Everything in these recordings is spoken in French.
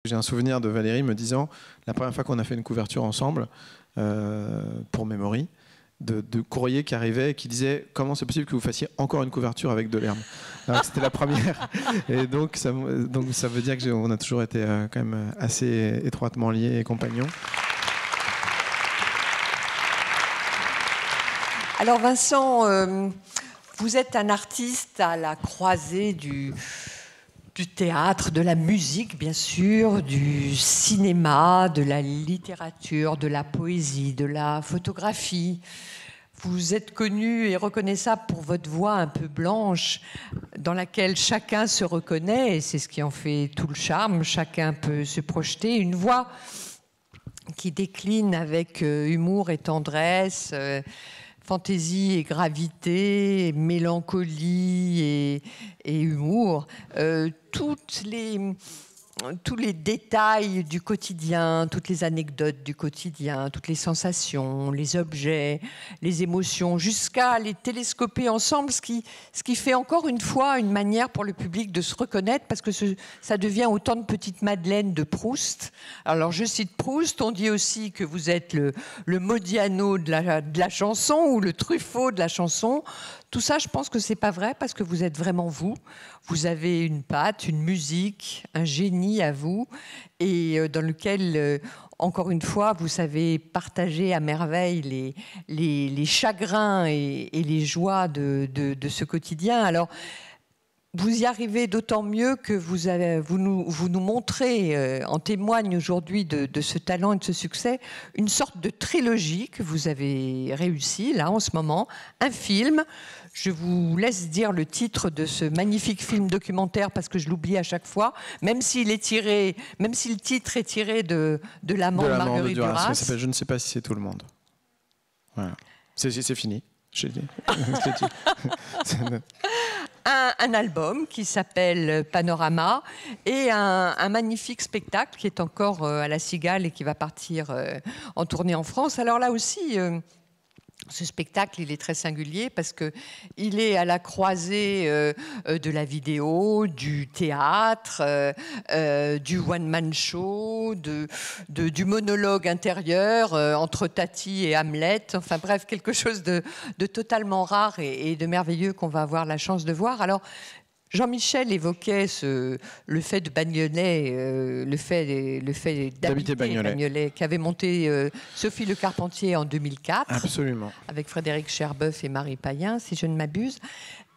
J'ai un souvenir de Valérie me disant, la première fois qu'on a fait une couverture ensemble, pour Memory, de courrier qui arrivait et qui disait « Comment c'est possible que vous fassiez encore une couverture avec Delerme ?» Alors que c'était la première. Et donc ça veut dire qu'on a toujours été quand même assez étroitement liés et compagnons. Alors Vincent, vous êtes un artiste à la croisée du théâtre, de la musique bien sûr, du cinéma, de la littérature, de la poésie, de la photographie. Vous êtes connu et reconnaissable pour votre voix un peu blanche, dans laquelle chacun se reconnaît, et c'est ce qui en fait tout le charme. Chacun peut se projeter. Une voix qui décline avec humour et tendresse, fantaisie et gravité, mélancolie et humour. Tous les détails du quotidien, toutes les anecdotes du quotidien, toutes les sensations, les objets, les émotions, jusqu'à les télescoper ensemble, ce qui fait encore une fois une manière pour le public de se reconnaître, parce que ça devient autant de petites madeleines de Proust. Alors je cite Proust, on dit aussi que vous êtes le Modiano de la chanson, ou le Truffaut de la chanson. Tout ça, je pense que c'est pas vrai, parce que vous êtes vraiment vous. Vous avez une patte, une musique, un génie à vous, et dans lequel, encore une fois, vous savez partager à merveille les chagrins et les joies de ce quotidien. Alors, vous y arrivez d'autant mieux que vous nous montrez, en témoigne aujourd'hui de ce talent et de ce succès, une sorte de trilogie que vous avez réussi, là, en ce moment, un film. Je vous laisse dire le titre de ce magnifique film documentaire, parce que je l'oublie à chaque fois, même si le titre est tiré de l'amant de Marguerite Duras. Ça s'appelle « Je ne sais pas si c'est tout le monde ». Voilà. C'est fini. Un album qui s'appelle Panorama, et un magnifique spectacle qui est encore à la Cigale et qui va partir en tournée en France. Alors là aussi, ce spectacle, il est très singulier parce qu'il est à la croisée de la vidéo, du théâtre, du one-man show, du monologue intérieur entre Tati et Hamlet. Enfin bref, quelque chose de totalement rare et de merveilleux qu'on va avoir la chance de voir. Alors, Jean-Michel évoquait le fait de Bagnolet, le fait d'habiter Bagnolet, qu'avait monté Sophie Le Carpentier en 2004. Absolument. Avec Frédéric Cherboeuf et Marie Payen, si je ne m'abuse.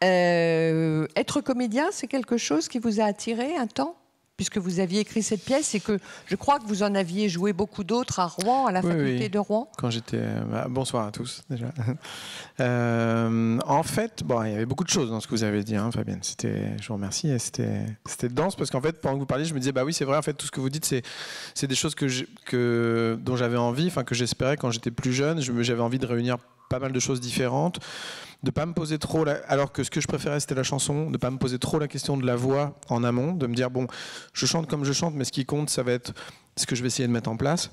Être comédien, c'est quelque chose qui vous a attiré un temps, puisque vous aviez écrit cette pièce, et que je crois que vous en aviez joué beaucoup d'autres à Rouen, à la faculté de Rouen. Quand j'étais... bonsoir à tous, déjà. En fait, il y avait beaucoup de choses dans ce que vous avez dit, hein, Fabienne. Je vous remercie. C'était dense, parce qu'en fait, pendant que vous parliez, je me disais, oui, c'est vrai, en fait, tout ce que vous dites, c'est des choses dont j'avais envie, que j'espérais quand j'étais plus jeune. J'avais envie de réunir pas mal de choses différentes, de pas me poser trop, alors que ce que je préférais c'était la chanson, de pas me poser trop la question de la voix en amont, de me dire bon, je chante comme je chante, mais ce qui compte ça va être ce que je vais essayer de mettre en place.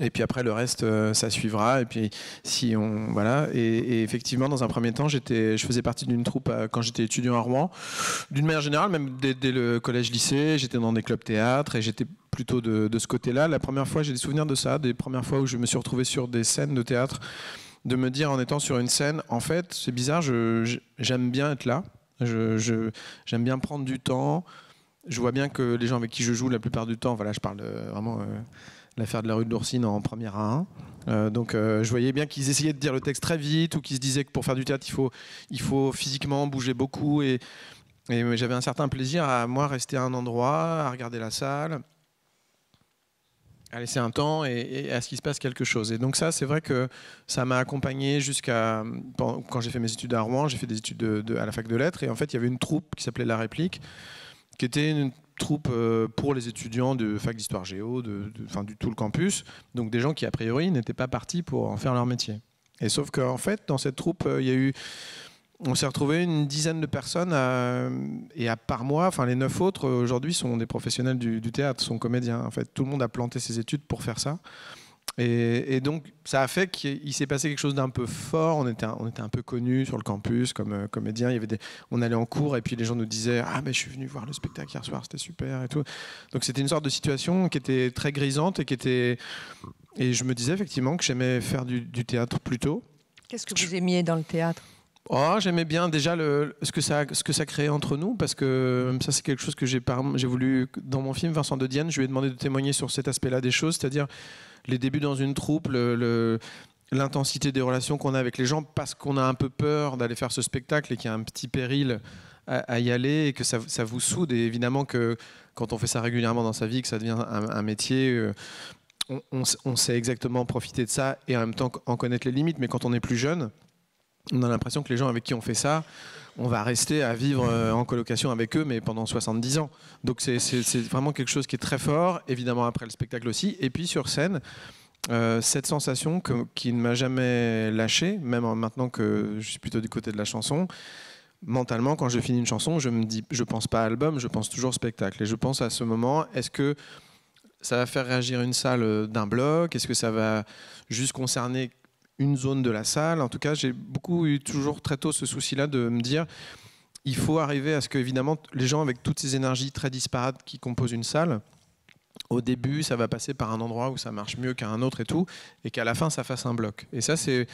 Et puis après le reste ça suivra. Et puis voilà. Et effectivement dans un premier temps je faisais partie d'une troupe quand j'étais étudiant à Rouen. D'une manière générale, même dès le collège-lycée, j'étais dans des clubs théâtre et j'étais plutôt de ce côté-là. La première fois, j'ai des souvenirs de ça, des premières fois où je me suis retrouvé sur des scènes de théâtre, de me dire en étant sur une scène, en fait c'est bizarre, j'aime bien être là, j'aime bien prendre du temps. Je vois bien que les gens avec qui je joue la plupart du temps, voilà, je parle vraiment l'affaire de la rue de l'Oursine en première à 1. Donc je voyais bien qu'ils essayaient de dire le texte très vite, ou qu'ils se disaient que pour faire du théâtre il faut physiquement bouger beaucoup, et j'avais un certain plaisir à moi rester à un endroit, à regarder la salle, à laisser un temps et à ce qu'il se passe quelque chose. Et donc ça, c'est vrai que ça m'a accompagné quand j'ai fait mes études à Rouen. J'ai fait des études à la fac de lettres, et en fait il y avait une troupe qui s'appelait La Réplique, qui était une troupe pour les étudiants de fac d'histoire géo, du tout le campus, donc des gens qui a priori n'étaient pas partis pour en faire leur métier. Et sauf qu'en fait dans cette troupe on s'est retrouvé une dizaine de personnes, et à part moi, les 9 autres aujourd'hui sont des professionnels du théâtre, sont comédiens. En fait, tout le monde a planté ses études pour faire ça. Et donc, ça a fait qu'il s'est passé quelque chose d'un peu fort. On était un peu connus sur le campus comme comédiens. On allait en cours et puis les gens nous disaient « Ah, mais je suis venu voir le spectacle hier soir, c'était super et tout ». Donc, c'était une sorte de situation qui était très grisante et je me disais effectivement que j'aimais faire du théâtre plus tôt. Qu'est-ce que vous aimiez dans le théâtre ? J'aimais bien déjà ce que ça créait entre nous, parce que ça c'est quelque chose que j'ai voulu dans mon film Vincent de Dienne. Je lui ai demandé de témoigner sur cet aspect-là des choses, c'est-à-dire les débuts dans une troupe, l'intensité des relations qu'on a avec les gens, parce qu'on a un peu peur d'aller faire ce spectacle et qu'il y a un petit péril à y aller et que ça vous soude. Et évidemment que quand on fait ça régulièrement dans sa vie, que ça devient un métier, on sait exactement profiter de ça et en même temps en connaître les limites. Mais quand on est plus jeune, on a l'impression que les gens avec qui on fait ça, on va rester à vivre en colocation avec eux, mais pendant 70 ans. Donc c'est vraiment quelque chose qui est très fort, évidemment après le spectacle aussi. Et puis sur scène, cette sensation qui ne m'a jamais lâché, même maintenant que je suis plutôt du côté de la chanson, mentalement, quand je finis une chanson, je pense pas album, je pense toujours spectacle. Et je pense à ce moment, est-ce que ça va faire réagir une salle d'un bloc? Est-ce que ça va juste concerner une zone de la salle? En tout cas, j'ai beaucoup eu toujours très tôt ce souci-là de me dire il faut arriver à ce que, évidemment, les gens avec toutes ces énergies très disparates qui composent une salle, au début, ça va passer par un endroit où ça marche mieux qu'à un autre et tout, et qu'à la fin, ça fasse un bloc. Et ça, c'est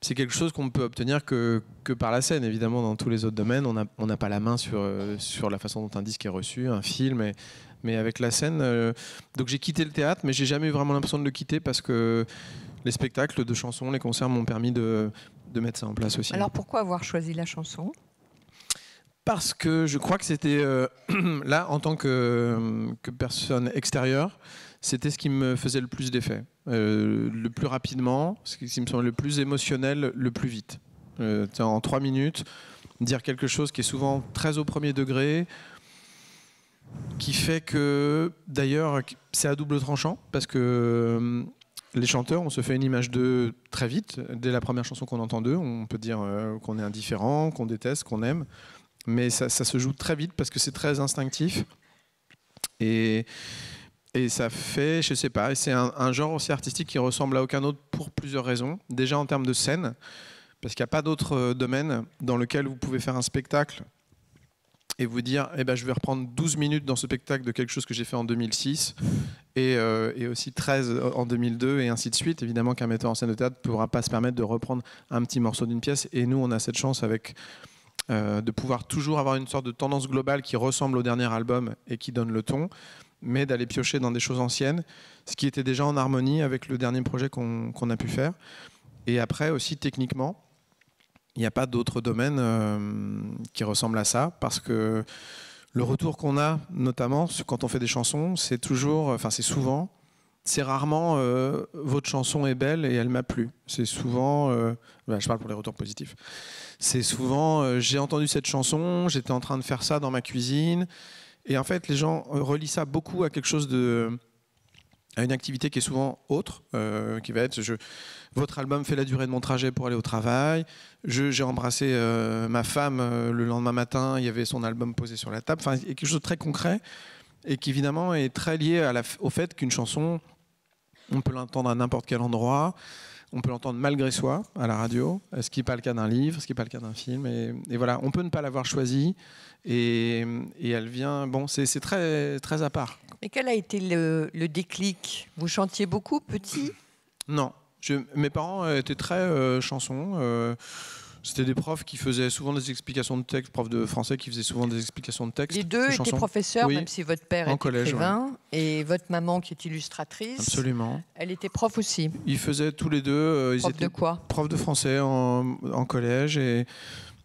quelque chose qu'on ne peut obtenir que par la scène. Évidemment, dans tous les autres domaines, on n'a pas la main sur la façon dont un disque est reçu, un film, mais avec la scène... donc j'ai quitté le théâtre, mais j'ai jamais eu vraiment l'impression de le quitter parce que les spectacles de chansons, les concerts m'ont permis de mettre ça en place aussi. Alors pourquoi avoir choisi la chanson ? Parce que je crois que c'était là, en tant que personne extérieure, c'était ce qui me faisait le plus d'effet, le plus rapidement, ce qui me semble le plus émotionnel, le plus vite. En 3 minutes, dire quelque chose qui est souvent très au premier degré, qui fait que, d'ailleurs, c'est à double tranchant, parce que les chanteurs, on se fait une image d'eux très vite. Dès la première chanson qu'on entend d'eux, on peut dire qu'on est indifférent, qu'on déteste, qu'on aime. Mais ça se joue très vite parce que c'est très instinctif. Et ça fait, je sais pas, c'est un genre aussi artistique qui ressemble à aucun autre pour plusieurs raisons. Déjà en termes de scène, parce qu'il n'y a pas d'autre domaine dans lequel vous pouvez faire un spectacle et vous dire eh ben, je vais reprendre 12 minutes dans ce spectacle de quelque chose que j'ai fait en 2006 et aussi 13 en 2002 et ainsi de suite. Évidemment qu'un metteur en scène de théâtre ne pourra pas se permettre de reprendre un petit morceau d'une pièce. Et nous, on a cette chance de pouvoir toujours avoir une sorte de tendance globale qui ressemble au dernier album et qui donne le ton, mais d'aller piocher dans des choses anciennes, ce qui était déjà en harmonie avec le dernier projet qu'on a pu faire. Et après aussi techniquement, il n'y a pas d'autre domaine qui ressemble à ça, parce que le retour qu'on a, notamment quand on fait des chansons, c'est souvent, c'est rarement votre chanson est belle et elle m'a plu. C'est souvent, je parle pour les retours positifs, c'est souvent j'ai entendu cette chanson, j'étais en train de faire ça dans ma cuisine, et en fait les gens relient ça beaucoup à quelque chose à une activité qui est souvent autre, qui va être votre album fait la durée de mon trajet pour aller au travail, j'ai embrassé ma femme le lendemain matin, il y avait son album posé sur la table, enfin il y a quelque chose de très concret et qui évidemment est très lié au fait qu'une chanson, on peut l'entendre à n'importe quel endroit, on peut l'entendre malgré soi à la radio, ce qui n'est pas le cas d'un livre, ce qui n'est pas le cas d'un film, et voilà, on peut ne pas l'avoir choisi et elle vient, bon, c'est très, très à part. Mais quel a été le déclic ? Vous chantiez beaucoup, petit ? Non. Mes parents étaient très chansons. C'était des profs qui faisaient souvent des explications de texte, profs de français qui faisaient souvent des explications de texte. Les deux étaient professeurs, oui, même si votre père était écrivain, ouais. Et votre maman qui est illustratrice. Absolument. Elle était prof aussi. Ils faisaient tous les deux. Ils étaient de quoi ? Profs de français en collège, et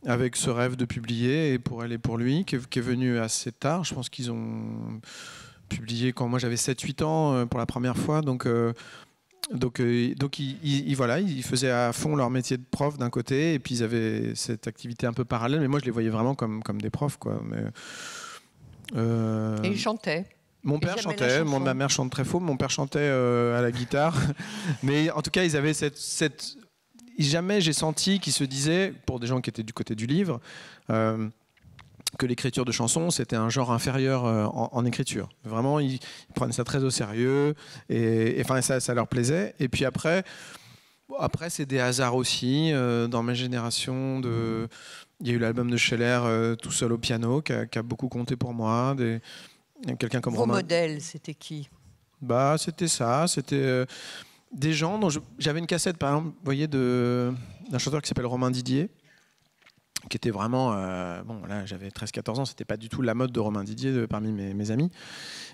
avec ce rêve de publier, et pour elle et pour lui, qui est venu assez tard. Je pense qu'ils ont publié quand moi j'avais 7-8 ans pour la première fois. Donc ils faisaient à fond leur métier de prof d'un côté, et puis ils avaient cette activité un peu parallèle, mais moi je les voyais vraiment comme des profs, quoi. Et ils chantaient. Mon père chantait, ma mère chante très faux, mon père chantait à la guitare, mais en tout cas ils avaient cette... Jamais j'ai senti qu'ils se disaient, pour des gens qui étaient du côté du livre, que l'écriture de chansons, c'était un genre inférieur en écriture. Vraiment, ils prenaient ça très au sérieux, et enfin, ça leur plaisait. Et puis après c'est des hasards aussi. Dans ma génération, il y a eu l'album de Scheller, Tout seul au piano, qui a beaucoup compté pour moi. Quelqu'un comme Vos Romain. modèles, c'était qui? Bah, c'était ça. C'était des gens dont j'avais une cassette, par exemple, vous voyez, d'un chanteur qui s'appelle Romain Didier, qui était vraiment... bon, là, j'avais 13-14 ans, c'était pas du tout la mode de Romain Didier parmi mes amis.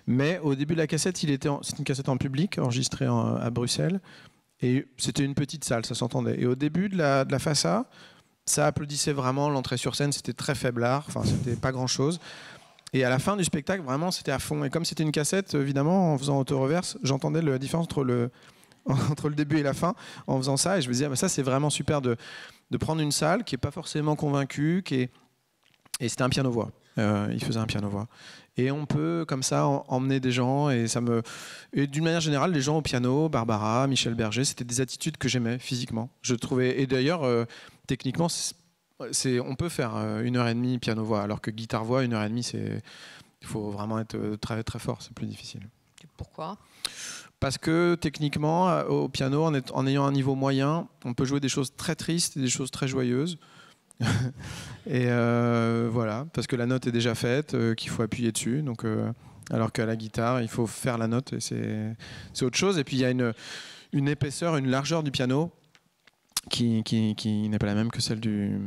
Mais au début de la cassette, c'était une cassette en public, enregistrée à Bruxelles. Et c'était une petite salle, ça s'entendait. Et au début de la face A, ça applaudissait vraiment. L'entrée sur scène, c'était très faiblard, enfin, c'était pas grand-chose. Et à la fin du spectacle, vraiment, c'était à fond. Et comme c'était une cassette, évidemment, en faisant auto-reverse, j'entendais la différence entre le début et la fin en faisant ça. Et je me disais, ah, bah, ça, c'est vraiment super de prendre une salle qui n'est pas forcément convaincue. Et c'était un piano-voix. Il faisait un piano-voix. Et on peut, comme ça, emmener des gens. Et d'une manière générale, les gens au piano, Barbara, Michel Berger, c'était des attitudes que j'aimais physiquement. Je trouvais, et d'ailleurs, techniquement, on peut faire 1h30 piano-voix, alors que guitare-voix, 1h30, il faut vraiment être très, très fort, c'est plus difficile. Pourquoi ? Parce que techniquement, au piano, en ayant un niveau moyen, on peut jouer des choses très tristes et des choses très joyeuses. Et voilà, parce que la note est déjà faite, qu'il faut appuyer dessus. Donc, alors qu'à la guitare, il faut faire la note, et c'est autre chose. Et puis il y a une épaisseur, une largeur du piano qui n'est pas la même que celle du...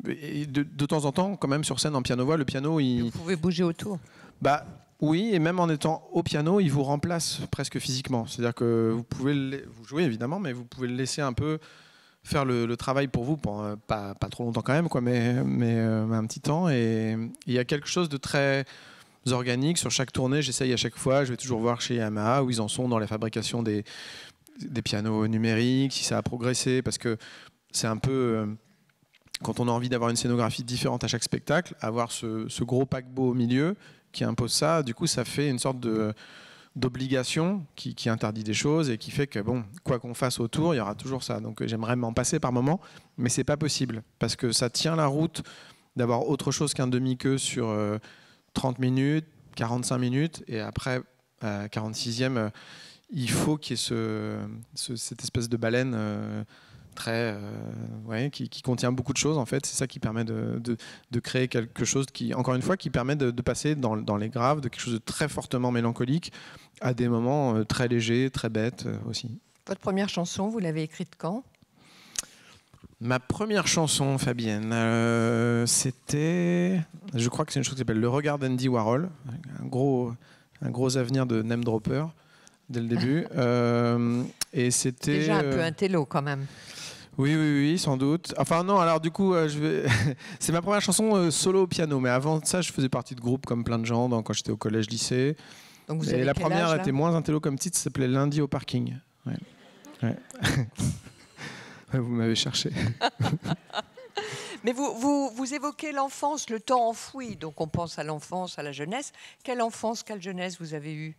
Et de temps en temps, quand même, sur scène en piano-voix, le piano... Vous pouvez bouger autour. Bah, oui, et même en étant au piano, il vous remplace presque physiquement. C'est-à-dire que vous jouez évidemment, mais vous pouvez le laisser un peu faire le travail pour vous, pas trop longtemps quand même, quoi, mais un petit temps. Et il y a quelque chose de très organique sur chaque tournée. J'essaye à chaque fois, je vais toujours voir chez Yamaha où ils en sont dans la fabrication des pianos numériques, si ça a progressé, parce que c'est un peu... quand on a envie d'avoir une scénographie différente à chaque spectacle, avoir ce gros paquebot au milieu qui impose ça, du coup ça fait une sorte d'obligation qui interdit des choses et qui fait que bon, quoi qu'on fasse autour, il y aura toujours ça. Donc j'aimerais m'en passer par moment, mais c'est pas possible parce que ça tient la route d'avoir autre chose qu'un demi-queue sur 30 minutes, 45 minutes, et après 46e, il faut qu'il y ait cette espèce de baleine qui contient beaucoup de choses en fait. C'est ça qui permet de créer quelque chose qui, encore une fois, qui permet de passer dans les graves de quelque chose de très fortement mélancolique à des moments très légers, très bêtes aussi. Votre première chanson, vous l'avez écrite quand ? Ma première chanson, Fabienne, c'était, je crois que c'est une chose qui s'appelle Le Regard d'Andy Warhol, un gros avenir de name dropper dès le début. Et c'était déjà un peu un télo quand même. Oui, sans doute. Enfin non, alors du coup, c'est ma première chanson solo au piano, mais avant ça, je faisais partie de groupes comme plein de gens quand j'étais au collège-lycée. Donc vous avez la quel première âge, était moins un télo comme titre, ça s'appelait Lundi au parking. Ouais. Vous m'avez cherché. Mais vous évoquez l'enfance, le temps enfoui, donc on pense à l'enfance, à la jeunesse. Quelle enfance, quelle jeunesse vous avez eue ?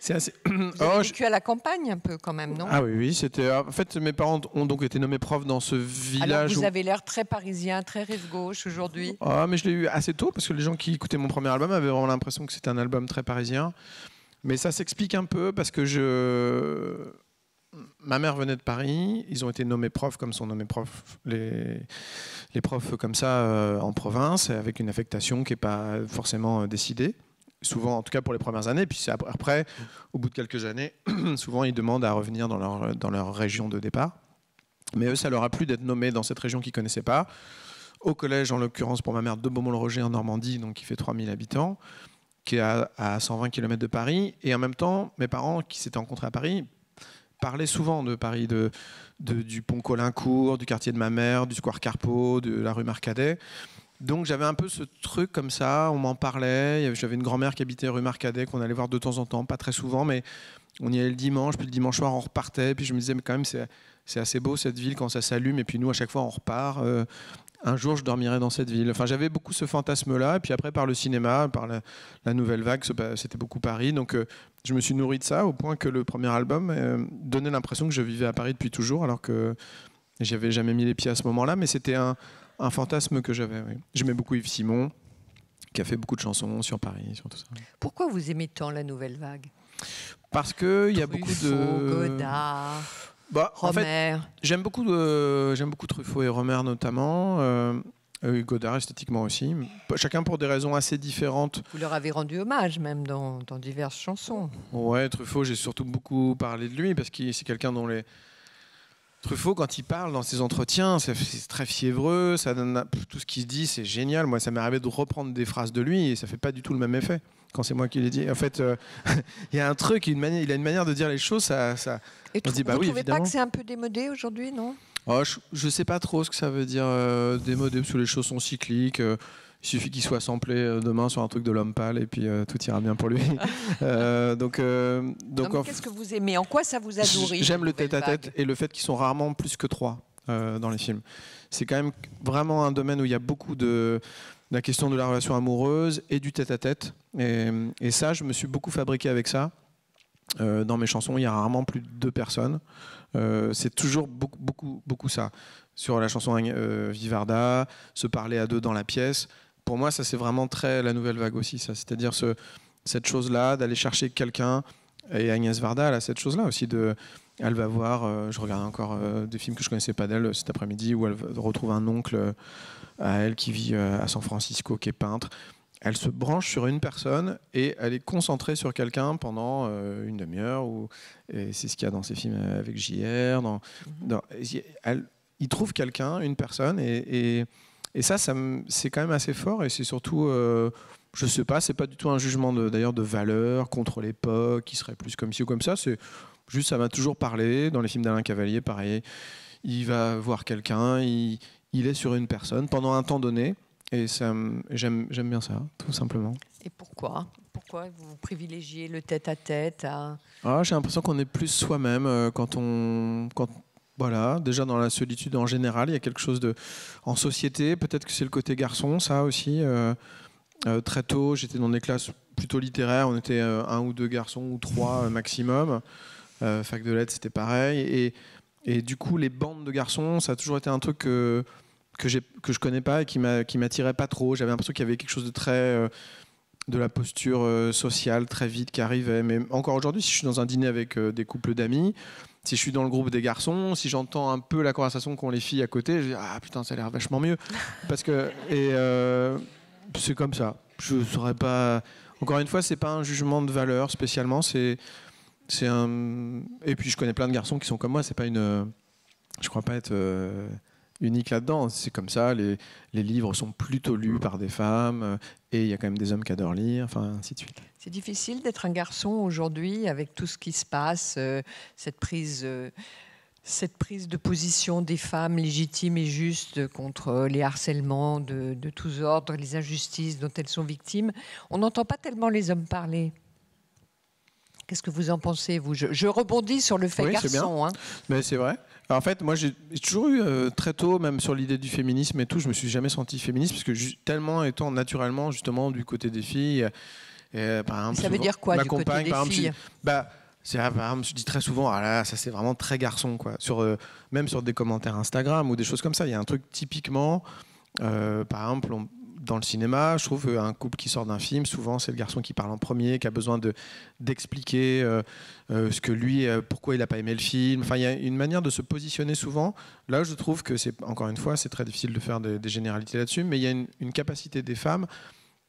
C'est assez... Vous avez vécu à la campagne un peu quand même, non ? Ah oui, c'était... En fait, mes parents ont donc été nommés profs dans ce village. Alors vous avez l'air très parisien, très rive gauche aujourd'hui. Ah, mais je l'ai eu assez tôt parce que les gens qui écoutaient mon premier album avaient vraiment l'impression que c'était un album très parisien. Mais ça s'explique un peu parce que ma mère venait de Paris, ils ont été nommés profs comme sont nommés profs les profs comme ça en province, avec une affectation qui n'est pas forcément décidée. Souvent, en tout cas pour les premières années. Puis après, au bout de quelques années, souvent ils demandent à revenir dans leur région de départ. Mais eux, ça leur a plu d'être nommés dans cette région qu'ils ne connaissaient pas. Au collège, en l'occurrence pour ma mère, de Beaumont-le-Roger en Normandie, donc qui fait 3000 habitants, qui est à 120 km de Paris. Et en même temps, mes parents qui s'étaient rencontrés à Paris parlaient souvent de Paris, du pont Caulaincourt, du quartier de ma mère, du square Carpeau, de la rue Marcadet. Donc j'avais un peu ce truc comme ça, on m'en parlait. J'avais une grand-mère qui habitait rue Marcadet, qu'on allait voir de temps en temps, pas très souvent, mais on y allait le dimanche, puis le dimanche soir on repartait. Puis je me disais, mais quand même c'est assez beau cette ville quand ça s'allume, et puis nous à chaque fois on repart. Un jour je dormirai dans cette ville. Enfin j'avais beaucoup ce fantasme-là, et puis après par le cinéma, par la nouvelle vague, c'était beaucoup Paris. Donc je me suis nourri de ça, au point que le premier album donnait l'impression que je vivais à Paris depuis toujours, alors que j'avais jamais mis les pieds à ce moment-là, mais c'était un fantasme que j'avais. Oui. J'aimais beaucoup Yves Simon. qui a fait beaucoup de chansons sur Paris, sur tout ça. Pourquoi vous aimez tant la nouvelle vague? Parce qu'il y a beaucoup de... Godard, Bah, en fait, Rohmer. j'aime beaucoup Truffaut et Rohmer notamment, Godard esthétiquement aussi. Chacun pour des raisons assez différentes. Vous leur avez rendu hommage même dans diverses chansons. Ouais, Truffaut, j'ai surtout beaucoup parlé de lui parce que c'est quelqu'un dont les... Truffaut, quand il parle dans ses entretiens, c'est très fiévreux, ça donne, tout ce qu'il se dit, c'est génial. Moi, ça m'est arrivé de reprendre des phrases de lui et ça fait pas du tout le même effet quand c'est moi qui l'ai dit. En fait, il y a un truc, il a une manière de dire les choses, ça Et on se dit, bah vous oui, trouvez évidemment. pas que c'est un peu démodé aujourd'hui, non? Oh, je sais pas trop ce que ça veut dire démodé, parce que les choses sont cycliques. Il suffit qu'il soit samplé demain sur un truc de l'homme pâle et puis tout ira bien pour lui. Donc qu'est-ce que vous aimez? En quoi ça vous a nourri? j'aime le Nouvelle tête-à-tête Vague et le fait qu'ils sont rarement plus que 3 dans les films. C'est quand même vraiment un domaine où il y a beaucoup de la question de la relation amoureuse et du tête-à-tête. Et ça, je me suis beaucoup fabriqué avec ça. Dans mes chansons, il y a rarement plus de 2 personnes. C'est toujours beaucoup ça. Sur la chanson Vivarda, se parler à 2 dans la pièce. Pour moi, ça c'est vraiment très la nouvelle vague aussi. Ça, c'est-à-dire cette chose-là d'aller chercher quelqu'un. Et Agnès Varda, elle a cette chose-là aussi elle va voir. Je regarde encore des films que je connaissais pas d'elle cet après-midi où elle retrouve un oncle à elle qui vit à San Francisco, qui est peintre. Elle se branche sur une personne et elle est concentrée sur quelqu'un pendant une demi-heure. Et c'est ce qu'il y a dans ces films avec JR. Il trouve quelqu'un, une personne, et ça c'est quand même assez fort. Et c'est surtout, je sais pas, c'est pas du tout un jugement d'ailleurs de valeur contre l'époque, qui serait plus comme ci ou comme ça. C'est juste, ça m'a toujours parlé. Dans les films d'Alain Cavalier, pareil. Il va voir quelqu'un, il est sur une personne pendant un temps donné. Et j'aime bien ça, tout simplement. Et pourquoi vous privilégiez le tête-à-tête J'ai l'impression qu'on est plus soi-même voilà, déjà dans la solitude en général, il y a quelque chose en société. Peut-être que c'est le côté garçon, ça aussi. Très tôt, j'étais dans des classes plutôt littéraires. On était 1 ou 2 garçons ou 3 maximum. Fac de lettres, c'était pareil. Et du coup, les bandes de garçons, ça a toujours été un truc que je connais pas et qui m'attirait pas trop. J'avais l'impression qu'il y avait quelque chose de très de la posture sociale très vite qui arrivait. Mais encore aujourd'hui, si je suis dans un dîner avec des couples d'amis, si je suis dans le groupe des garçons, si j'entends un peu la conversation qu'ont les filles à côté, je dis ah putain, ça a l'air vachement mieux. Parce que c'est comme ça. Je saurais pas. Encore une fois, c'est pas un jugement de valeur spécialement. Et puis je connais plein de garçons qui sont comme moi. C'est pas je crois pas être unique là-dedans. C'est comme ça, les livres sont plutôt lus par des femmes et il y a quand même des hommes qui adorent lire, enfin ainsi de suite. C'est difficile d'être un garçon aujourd'hui avec tout ce qui se passe, cette prise de position des femmes légitimes et justes contre les harcèlements de tous ordres, les injustices dont elles sont victimes. On n'entend pas tellement les hommes parler. Qu'est-ce que vous en pensez, vous? Je rebondis sur le fait garçon. C'est bien. Mais c'est vrai. Alors, en fait, moi, j'ai toujours eu très tôt, même sur l'idée du féminisme et tout, je me suis jamais senti féministe parce que tellement étant naturellement justement du côté des filles. Par exemple, ça veut dire quoi, ma du côté compagne, des filles? Par exemple, je dis très souvent, ah là, ça c'est vraiment très garçon, quoi. Même sur des commentaires Instagram ou des choses comme ça, il y a un truc typiquement, par exemple, dans le cinéma, je trouve qu'un couple qui sort d'un film, souvent c'est le garçon qui parle en premier, qui a besoin d'expliquer ce que lui, pourquoi il n'a pas aimé le film. Enfin, il y a une manière de se positionner souvent. Là, je trouve que encore une fois, c'est très difficile de faire des généralités là-dessus, mais il y a une capacité des femmes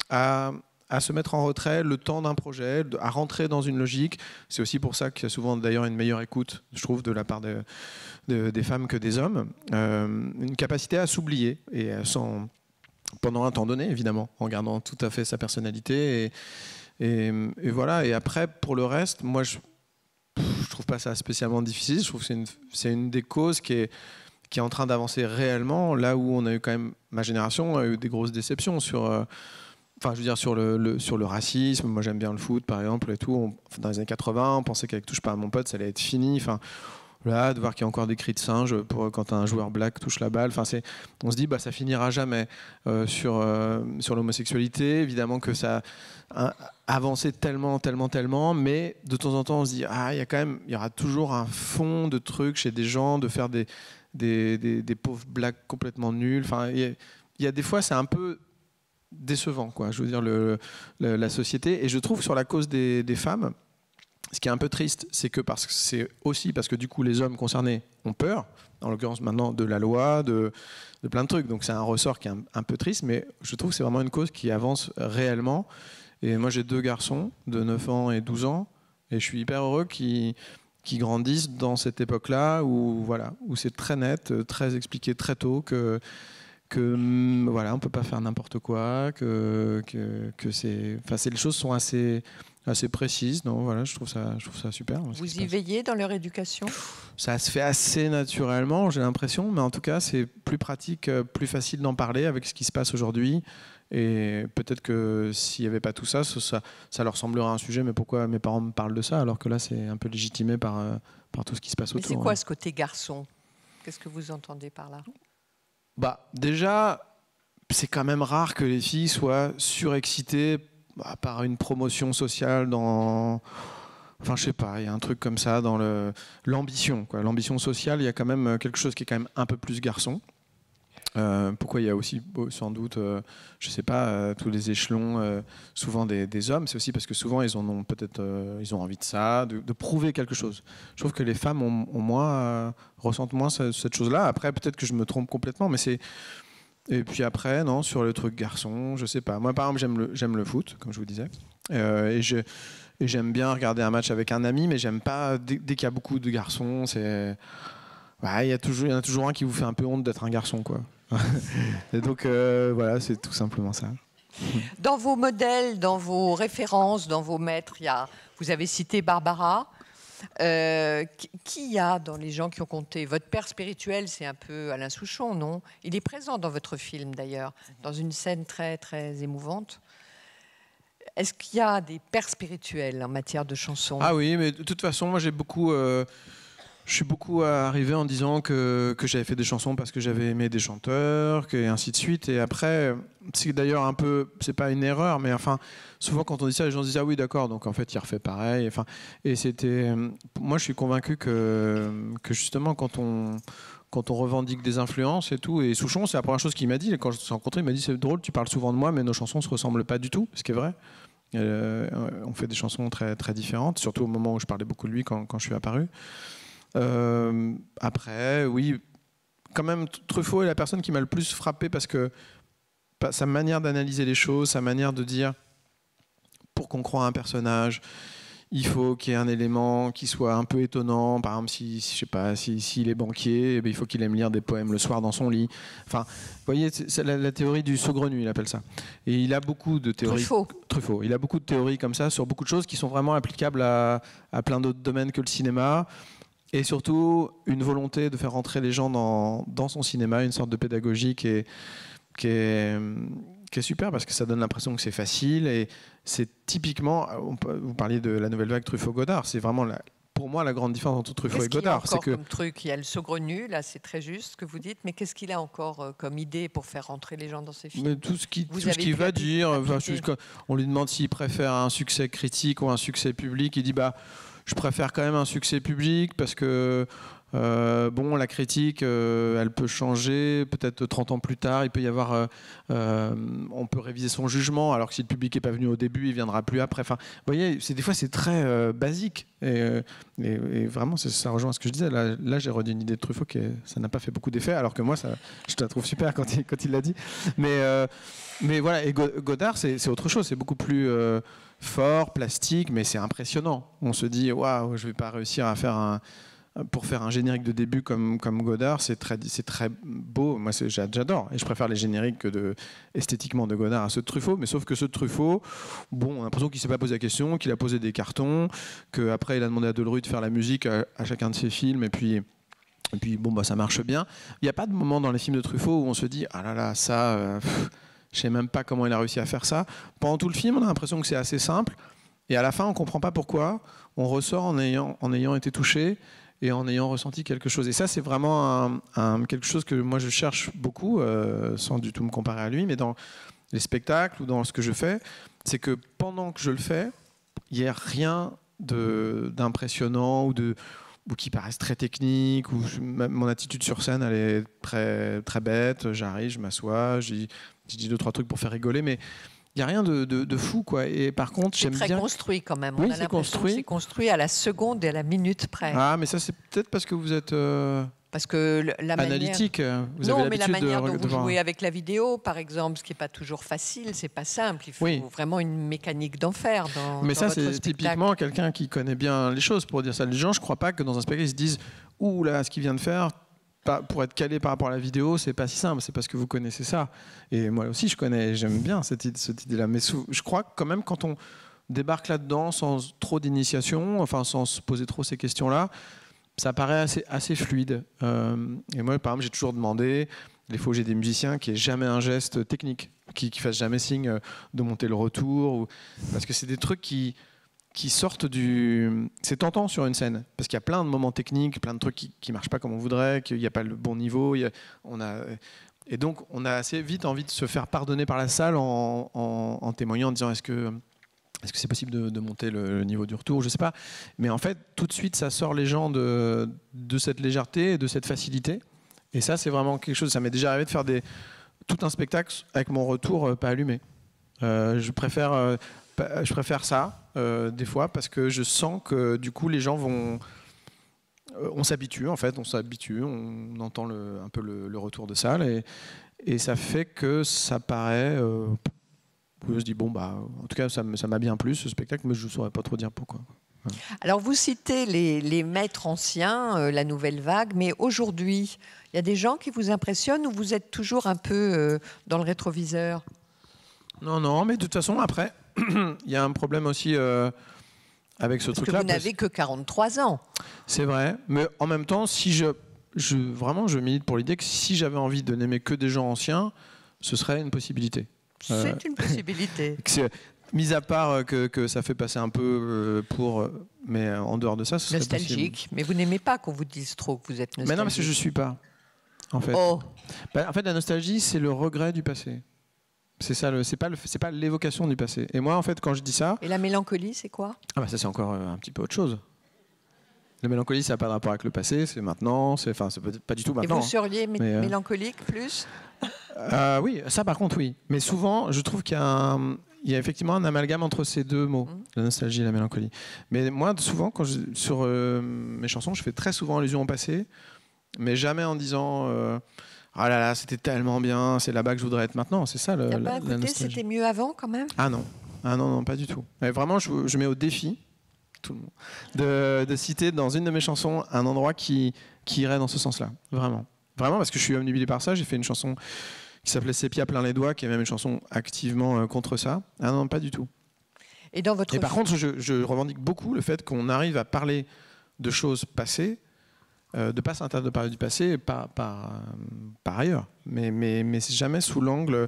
à se mettre en retrait le temps d'un projet, à rentrer dans une logique. C'est aussi pour ça qu'il y a souvent d'ailleurs une meilleure écoute, je trouve, de la part des femmes que des hommes. Une capacité à s'oublier et pendant un temps donné, évidemment, en gardant tout à fait sa personnalité. Et voilà. Et après, pour le reste, moi, je trouve pas ça spécialement difficile. Je trouve que c'est une des causes qui est en train d'avancer réellement, là où on a eu quand même, ma génération a eu des grosses déceptions sur le racisme. Moi, j'aime bien le foot, par exemple, et tout. Dans les années 80, on pensait qu'avec Touche pas à mon pote, ça allait être fini. Enfin, là, de voir qu'il y a encore des cris de singe quand un joueur black touche la balle. Enfin, on se dit, ça finira jamais sur l'homosexualité. Évidemment que ça a avancé tellement, mais de temps en temps, on se dit, il y aura toujours un fond de trucs chez des gens, de faire des pauvres blacks complètement nuls. Enfin, il y a des fois, c'est un peu décevant, quoi. Je veux dire, la société. Et je trouve sur la cause des femmes, ce qui est un peu triste, c'est aussi parce que du coup, les hommes concernés ont peur, en l'occurrence maintenant de la loi, de plein de trucs. Donc c'est un ressort qui est un peu triste, mais je trouve que c'est vraiment une cause qui avance réellement. Et moi, j'ai 2 garçons de 9 ans et 12 ans, et je suis hyper heureux qu'ils grandissent dans cette époque-là où c'est très net, très expliqué très tôt que voilà, on peut pas faire n'importe quoi, que les choses sont assez précises. Non, voilà, je trouve ça super. Vous y veillez dans leur éducation? Ça se fait assez naturellement, j'ai l'impression, mais en tout cas, c'est plus pratique, plus facile d'en parler avec ce qui se passe aujourd'hui. Et peut-être que s'il n'y avait pas tout ça, ça leur semblerait un sujet, mais pourquoi mes parents me parlent de ça, alors que là, c'est un peu légitimé par tout ce qui se passe autour. Mais c'est quoi ce côté garçon? Qu'est-ce que vous entendez par là? Déjà, c'est quand même rare que les filles soient surexcitées par une promotion sociale enfin, je sais pas, il y a un truc comme ça dans l'ambition, quoi. L'ambition sociale, il y a quand même quelque chose qui est quand même un peu plus garçon. Pourquoi il y a aussi sans doute, je sais pas, tous les échelons, souvent des hommes, c'est aussi parce que souvent ils ont peut-être, ils ont envie de ça, de prouver quelque chose. Je trouve que les femmes ressentent moins cette chose-là. Après, peut-être que je me trompe complètement, mais c'est. Et puis après, non, sur le truc garçon, je sais pas. Moi, par exemple, j'aime le foot, comme je vous disais, et j'aime bien regarder un match avec un ami, mais j'aime pas dès qu'il y a beaucoup de garçons. Il y en a toujours un qui vous fait un peu honte d'être un garçon, quoi. Et donc voilà, c'est tout simplement ça. Dans vos modèles, dans vos références, dans vos maîtres, vous avez cité Barbara. Qui y a dans les gens qui ont compté? Votre père spirituel, c'est un peu Alain Souchon, non? Il est présent dans votre film, d'ailleurs, dans une scène très, très émouvante. Est-ce qu'il y a des pères spirituels en matière de chansons? Ah oui, mais de toute façon, moi je suis beaucoup arrivé en disant que j'avais fait des chansons parce que j'avais aimé des chanteurs, et ainsi de suite. Et après, c'est d'ailleurs un peu, c'est pas une erreur, mais enfin, souvent quand on dit ça, les gens se disent ah oui d'accord, donc en fait il refait pareil. Enfin, et moi je suis convaincu que justement quand on revendique des influences et tout, et Souchon, c'est la première chose qu'il m'a dit quand je l'ai rencontré, il m'a dit c'est drôle, tu parles souvent de moi, mais nos chansons se ressemblent pas du tout, ce qui est vrai. On fait des chansons très très différentes, surtout au moment où je parlais beaucoup de lui quand je suis apparu. Après, oui, quand même, Truffaut est la personne qui m'a le plus frappé parce que sa manière d'analyser les choses, sa manière de dire pour qu'on croie à un personnage, il faut qu'il y ait un élément qui soit un peu étonnant. Par exemple, je sais pas, s'il est banquier, il faut qu'il aime lire des poèmes le soir dans son lit. Enfin, vous voyez, c'est la théorie du saugrenu, il appelle ça. Et il a beaucoup de théories. Truffaut. Il a beaucoup de théories comme ça sur beaucoup de choses qui sont vraiment applicables à plein d'autres domaines que le cinéma. Et surtout, une volonté de faire rentrer les gens dans son cinéma, une sorte de pédagogie qui est super parce que ça donne l'impression que c'est facile. Et c'est typiquement, vous parliez de la nouvelle vague Truffaut-Godard, c'est vraiment pour moi la grande différence entre Truffaut et Godard. Qu'est-ce qu'il a encore comme truc? Il y a le saugrenu, là c'est très juste ce que vous dites, mais qu'est-ce qu'il a encore comme idée pour faire rentrer les gens dans ses films? Mais tout ce qu'il va dire, on lui demande s'il préfère un succès critique ou un succès public, il dit je préfère quand même un succès public parce que la critique, elle peut changer. Peut-être 30 ans plus tard, il peut y avoir, on peut réviser son jugement. Alors que si le public n'est pas venu au début, il viendra plus après. Enfin, vous voyez, des fois c'est très basique et vraiment ça rejoint ce que je disais. Là j'ai redit une idée de Truffaut ça n'a pas fait beaucoup d'effet, alors que moi je la trouve super quand il l'a dit. Mais voilà, et Godard c'est autre chose. C'est beaucoup plus fort, plastique, mais c'est impressionnant. On se dit waouh, je vais pas réussir à faire pour faire un générique de début comme Godard, c'est très beau. Moi j'adore, et je préfère les génériques esthétiquement de Godard à ceux de Truffaut, mais sauf que ceux de Truffaut, on a l'impression qu'il s'est pas posé la question, qu'il a posé des cartons, qu'après il a demandé à Delru de faire la musique à chacun de ses films, et puis ça marche bien. Il n'y a pas de moment dans les films de Truffaut où on se dit ah là là, ça je sais même pas comment il a réussi à faire ça. Pendant tout le film, on a l'impression que c'est assez simple, et à la fin, on comprend pas pourquoi. On ressort en ayant été touché et en ayant ressenti quelque chose. Et ça, c'est vraiment quelque chose que moi je cherche beaucoup, sans du tout me comparer à lui, mais dans les spectacles ou dans ce que je fais, c'est que pendant que je le fais, il n'y a rien d'impressionnant ou qui paraissent très techniques, ou mon attitude sur scène, elle est très, très bête. J'arrive, je m'assois, je dis je dis 2-3 trucs pour faire rigoler, mais il n'y a rien de fou, quoi. Et par contre, j'aime bien... C'est très construit quand même. Oui, on a l'impression que c'est construit à la seconde et à la minute près. Ah, mais ça, c'est peut-être parce que vous êtes parce que la analytique. Manière... Vous avez non, mais la manière dont vous voir... jouez avec la vidéo, par exemple, ce qui n'est pas toujours facile, c'est pas simple. Il faut vraiment une mécanique d'enfer dans mais dans ça, votre c'est spectacle. typiquement quelqu'un qui connaît bien les choses pour dire ça. Les gens, je ne crois pas que dans un spectacle, ils se disent « Ouh là, ce qu'il vient de faire », pour être calé par rapport à la vidéo, c'est pas si simple, c'est parce que vous connaissez ça. Et moi aussi, je connais, j'aime bien cette idée-là. Mais je crois que quand même, quand on débarque là-dedans sans trop d'initiation, enfin sans se poser trop ces questions-là, ça paraît assez fluide. Et moi, par exemple, j'ai toujours demandé, les fois où j'ai des musiciens, qu'il n'y ait jamais un geste technique, qui ne fassent jamais signe de monter le retour, parce que c'est des trucs qui sortent du... C'est tentant sur une scène, parce qu'il y a plein de moments techniques, plein de trucs qui ne marchent pas comme on voudrait, qu'il n'y a pas le bon niveau. Et donc, on a assez vite envie de se faire pardonner par la salle en témoignant, en disant est-ce que c'est possible de monter le niveau du retour? Je ne sais pas. Mais en fait, tout de suite, ça sort les gens de cette légèreté et de cette facilité. Et ça, c'est vraiment quelque chose... Ça m'est déjà arrivé de faire tout un spectacle avec mon retour pas allumé. Je préfère ça, des fois, parce que je sens que du coup, les gens vont... on s'habitue, en fait, on entend un peu le retour de salle, et ça fait que ça paraît... je dis, bon, bah, en tout cas, ça m'a bien plu, ce spectacle, mais je ne saurais pas trop dire pourquoi. Ouais. Alors, vous citez les maîtres anciens, la nouvelle vague, mais aujourd'hui, il y a des gens qui vous impressionnent ou vous êtes toujours un peu dans le rétroviseur? Non, mais de toute façon, après, il y a un problème aussi avec ce truc-là. Parce que vous n'avez que 43 ans. C'est vrai, mais en même temps, si vraiment, je milite pour l'idée que si j'avais envie de n'aimer que des gens anciens, ce serait une possibilité. C'est une possibilité. Mis à part que ça fait passer un peu mais en dehors de ça, ce serait nostalgique. Possible. Mais vous n'aimez pas qu'on vous dise trop que vous êtes nostalgique. Mais non, parce que je ne suis pas, en fait. Oh. En fait, la nostalgie, c'est le regret du passé. C'est ça, c'est pas l'évocation du passé. Et moi, en fait, quand je dis ça... Et la mélancolie, c'est quoi? Ah bah ça, c'est encore un petit peu autre chose. La mélancolie, ça n'a pas de rapport avec le passé, c'est maintenant, c'est pas du tout maintenant. Et vous seriez mélancolique plus? Oui, ça par contre, oui. Mais souvent, je trouve qu'il y a effectivement un amalgame entre ces deux mots, la nostalgie et la mélancolie. Mais moi, souvent, sur mes chansons, je fais très souvent allusion au passé, mais jamais en disant ah là là, c'était tellement bien, c'est là-bas que je voudrais être maintenant. C'est ça, la nostalgie. C'était mieux avant, quand même? Ah non, pas du tout. Mais vraiment, je mets au défi tout le monde de citer dans une de mes chansons un endroit qui irait dans ce sens-là. Vraiment, parce que je suis omnubilé par ça. J'ai fait une chanson qui s'appelait Sépia plein les doigts, qui est même une chanson activement contre ça. Ah non, pas du tout. Et par contre, je revendique beaucoup le fait qu'on arrive à parler de choses passées, de pas s'interdire de parler du passé par ailleurs. Mais c'est jamais sous l'angle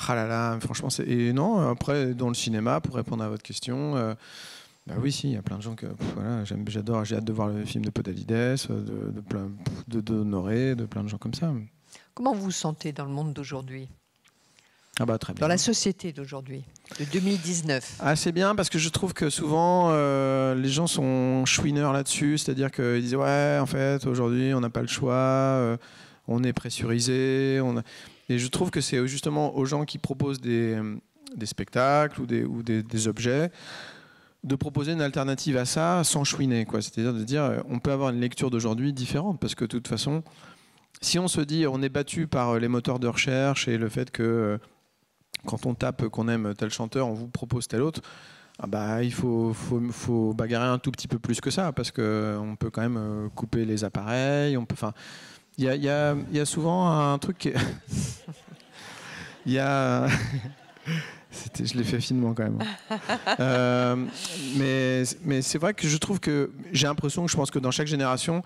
ah là là, franchement. Et non, après, dans le cinéma, pour répondre à votre question, bah oui, si, il y a plein de gens que voilà, j'adore, j'ai hâte de voir le film de Podalides, d'Honoré, de plein de gens comme ça. Comment vous vous sentez dans le monde d'aujourd'hui? Ah bah, très bien. Dans la société d'aujourd'hui, de 2019. Ah, c'est bien, parce que je trouve que souvent les gens sont chouineurs là-dessus, c'est-à-dire qu'ils disent ouais, en fait, aujourd'hui, on n'a pas le choix, on est pressurisé. Et je trouve que c'est justement aux gens qui proposent des spectacles ou des objets de proposer une alternative à ça sans chouiner, quoi. C'est-à-dire de dire on peut avoir une lecture d'aujourd'hui différente, parce que de toute façon, si on se dit on est battu par les moteurs de recherche et le fait que quand on tape qu'on aime tel chanteur, on vous propose tel autre, ah bah, il faut bagarrer un tout petit peu plus que ça, parce qu'on peut quand même couper les appareils, il y a souvent un truc qui est... il y a... je l'ai fait finement quand même. Mais c'est vrai que je trouve que j'ai l'impression que je pense que dans chaque génération,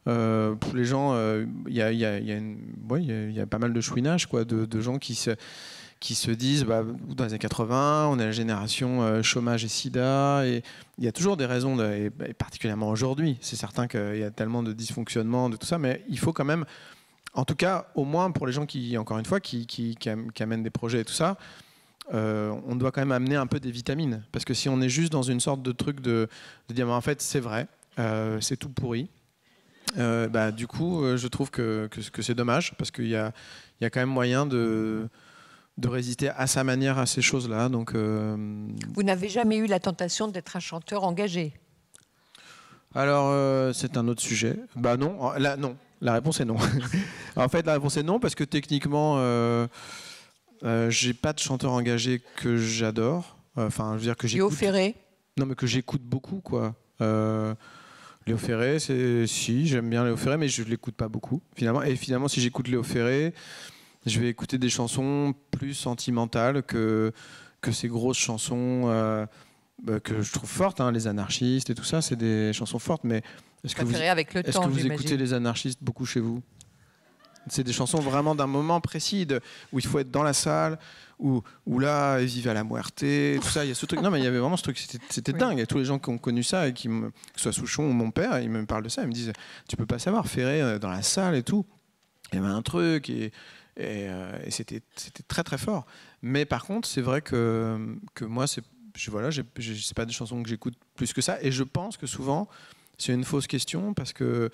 pour les gens, il y a pas mal de chouinage, quoi, de gens qui se disent, bah, dans les années 80, on est la génération chômage et sida, et il y a toujours des raisons, et particulièrement aujourd'hui. C'est certain qu'il y a tellement de dysfonctionnements, de tout ça, mais il faut quand même, en tout cas, au moins pour les gens qui, encore une fois, qui amènent des projets et tout ça, on doit quand même amener un peu des vitamines, parce que si on est juste dans une sorte de truc de dire en fait c'est vrai, c'est tout pourri, bah, du coup je trouve que c'est dommage, parce qu'il y a quand même moyen de de résister à sa manière à ces choses-là. Donc, Vous n'avez jamais eu la tentation d'être un chanteur engagé? alors, c'est un autre sujet. Bah non, là, non. La réponse est non. En fait, la réponse est non parce que techniquement, j'ai pas de chanteur engagé que j'adore. Enfin, je veux dire que Léo j'écoute. Ferré? Non, mais que j'écoute beaucoup, quoi. Léo Ferré, si, j'aime bien Léo Ferré, mais je l'écoute pas beaucoup, finalement. Et finalement, si j'écoute Léo Ferré, je vais écouter des chansons plus sentimentales que ces grosses chansons que je trouve fortes, hein, les anarchistes et tout ça, c'est des chansons fortes, mais est-ce que avec le est-ce temps, que vous j'imagine. écoutez les anarchistes beaucoup chez vous? C'est des chansons vraiment d'un moment précis où il faut être dans la salle, où là, ils vivent à la muerte, tout ça. Il y a ce truc. Non, mais il y avait vraiment ce truc. C'était Oui. dingue. Et tous les gens qui ont connu ça, et que ce soit Souchon ou mon père, ils me parlent de ça. Ils me disent, tu peux pas savoir, Ferré dans la salle et tout. Il y avait un truc et c'était très très fort. Mais par contre, c'est vrai que moi, c'est pas des chansons que j'écoute plus que ça. Et je pense que souvent, c'est une fausse question parce que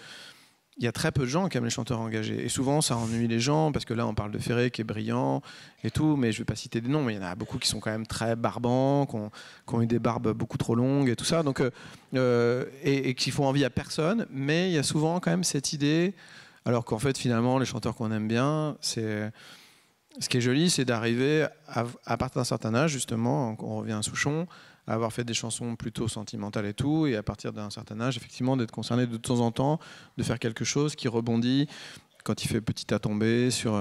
il y a très peu de gens qui aiment les chanteurs engagés. Et souvent, ça ennuie les gens, parce que là, on parle de Ferré qui est brillant et tout, mais je ne vais pas citer des noms, mais il y en a beaucoup qui sont quand même très barbants, qui ont eu des barbes beaucoup trop longues et tout ça, donc, et qui font envie à personne. Mais il y a souvent quand même cette idée, alors qu'en fait, finalement, les chanteurs qu'on aime bien, ce qui est joli, c'est d'arriver, à partir d'un certain âge, justement, on revient à Souchon, à avoir fait des chansons plutôt sentimentales et tout, et à partir d'un certain âge, effectivement, d'être concerné de temps en temps, de faire quelque chose qui rebondit quand il fait petit à tomber sur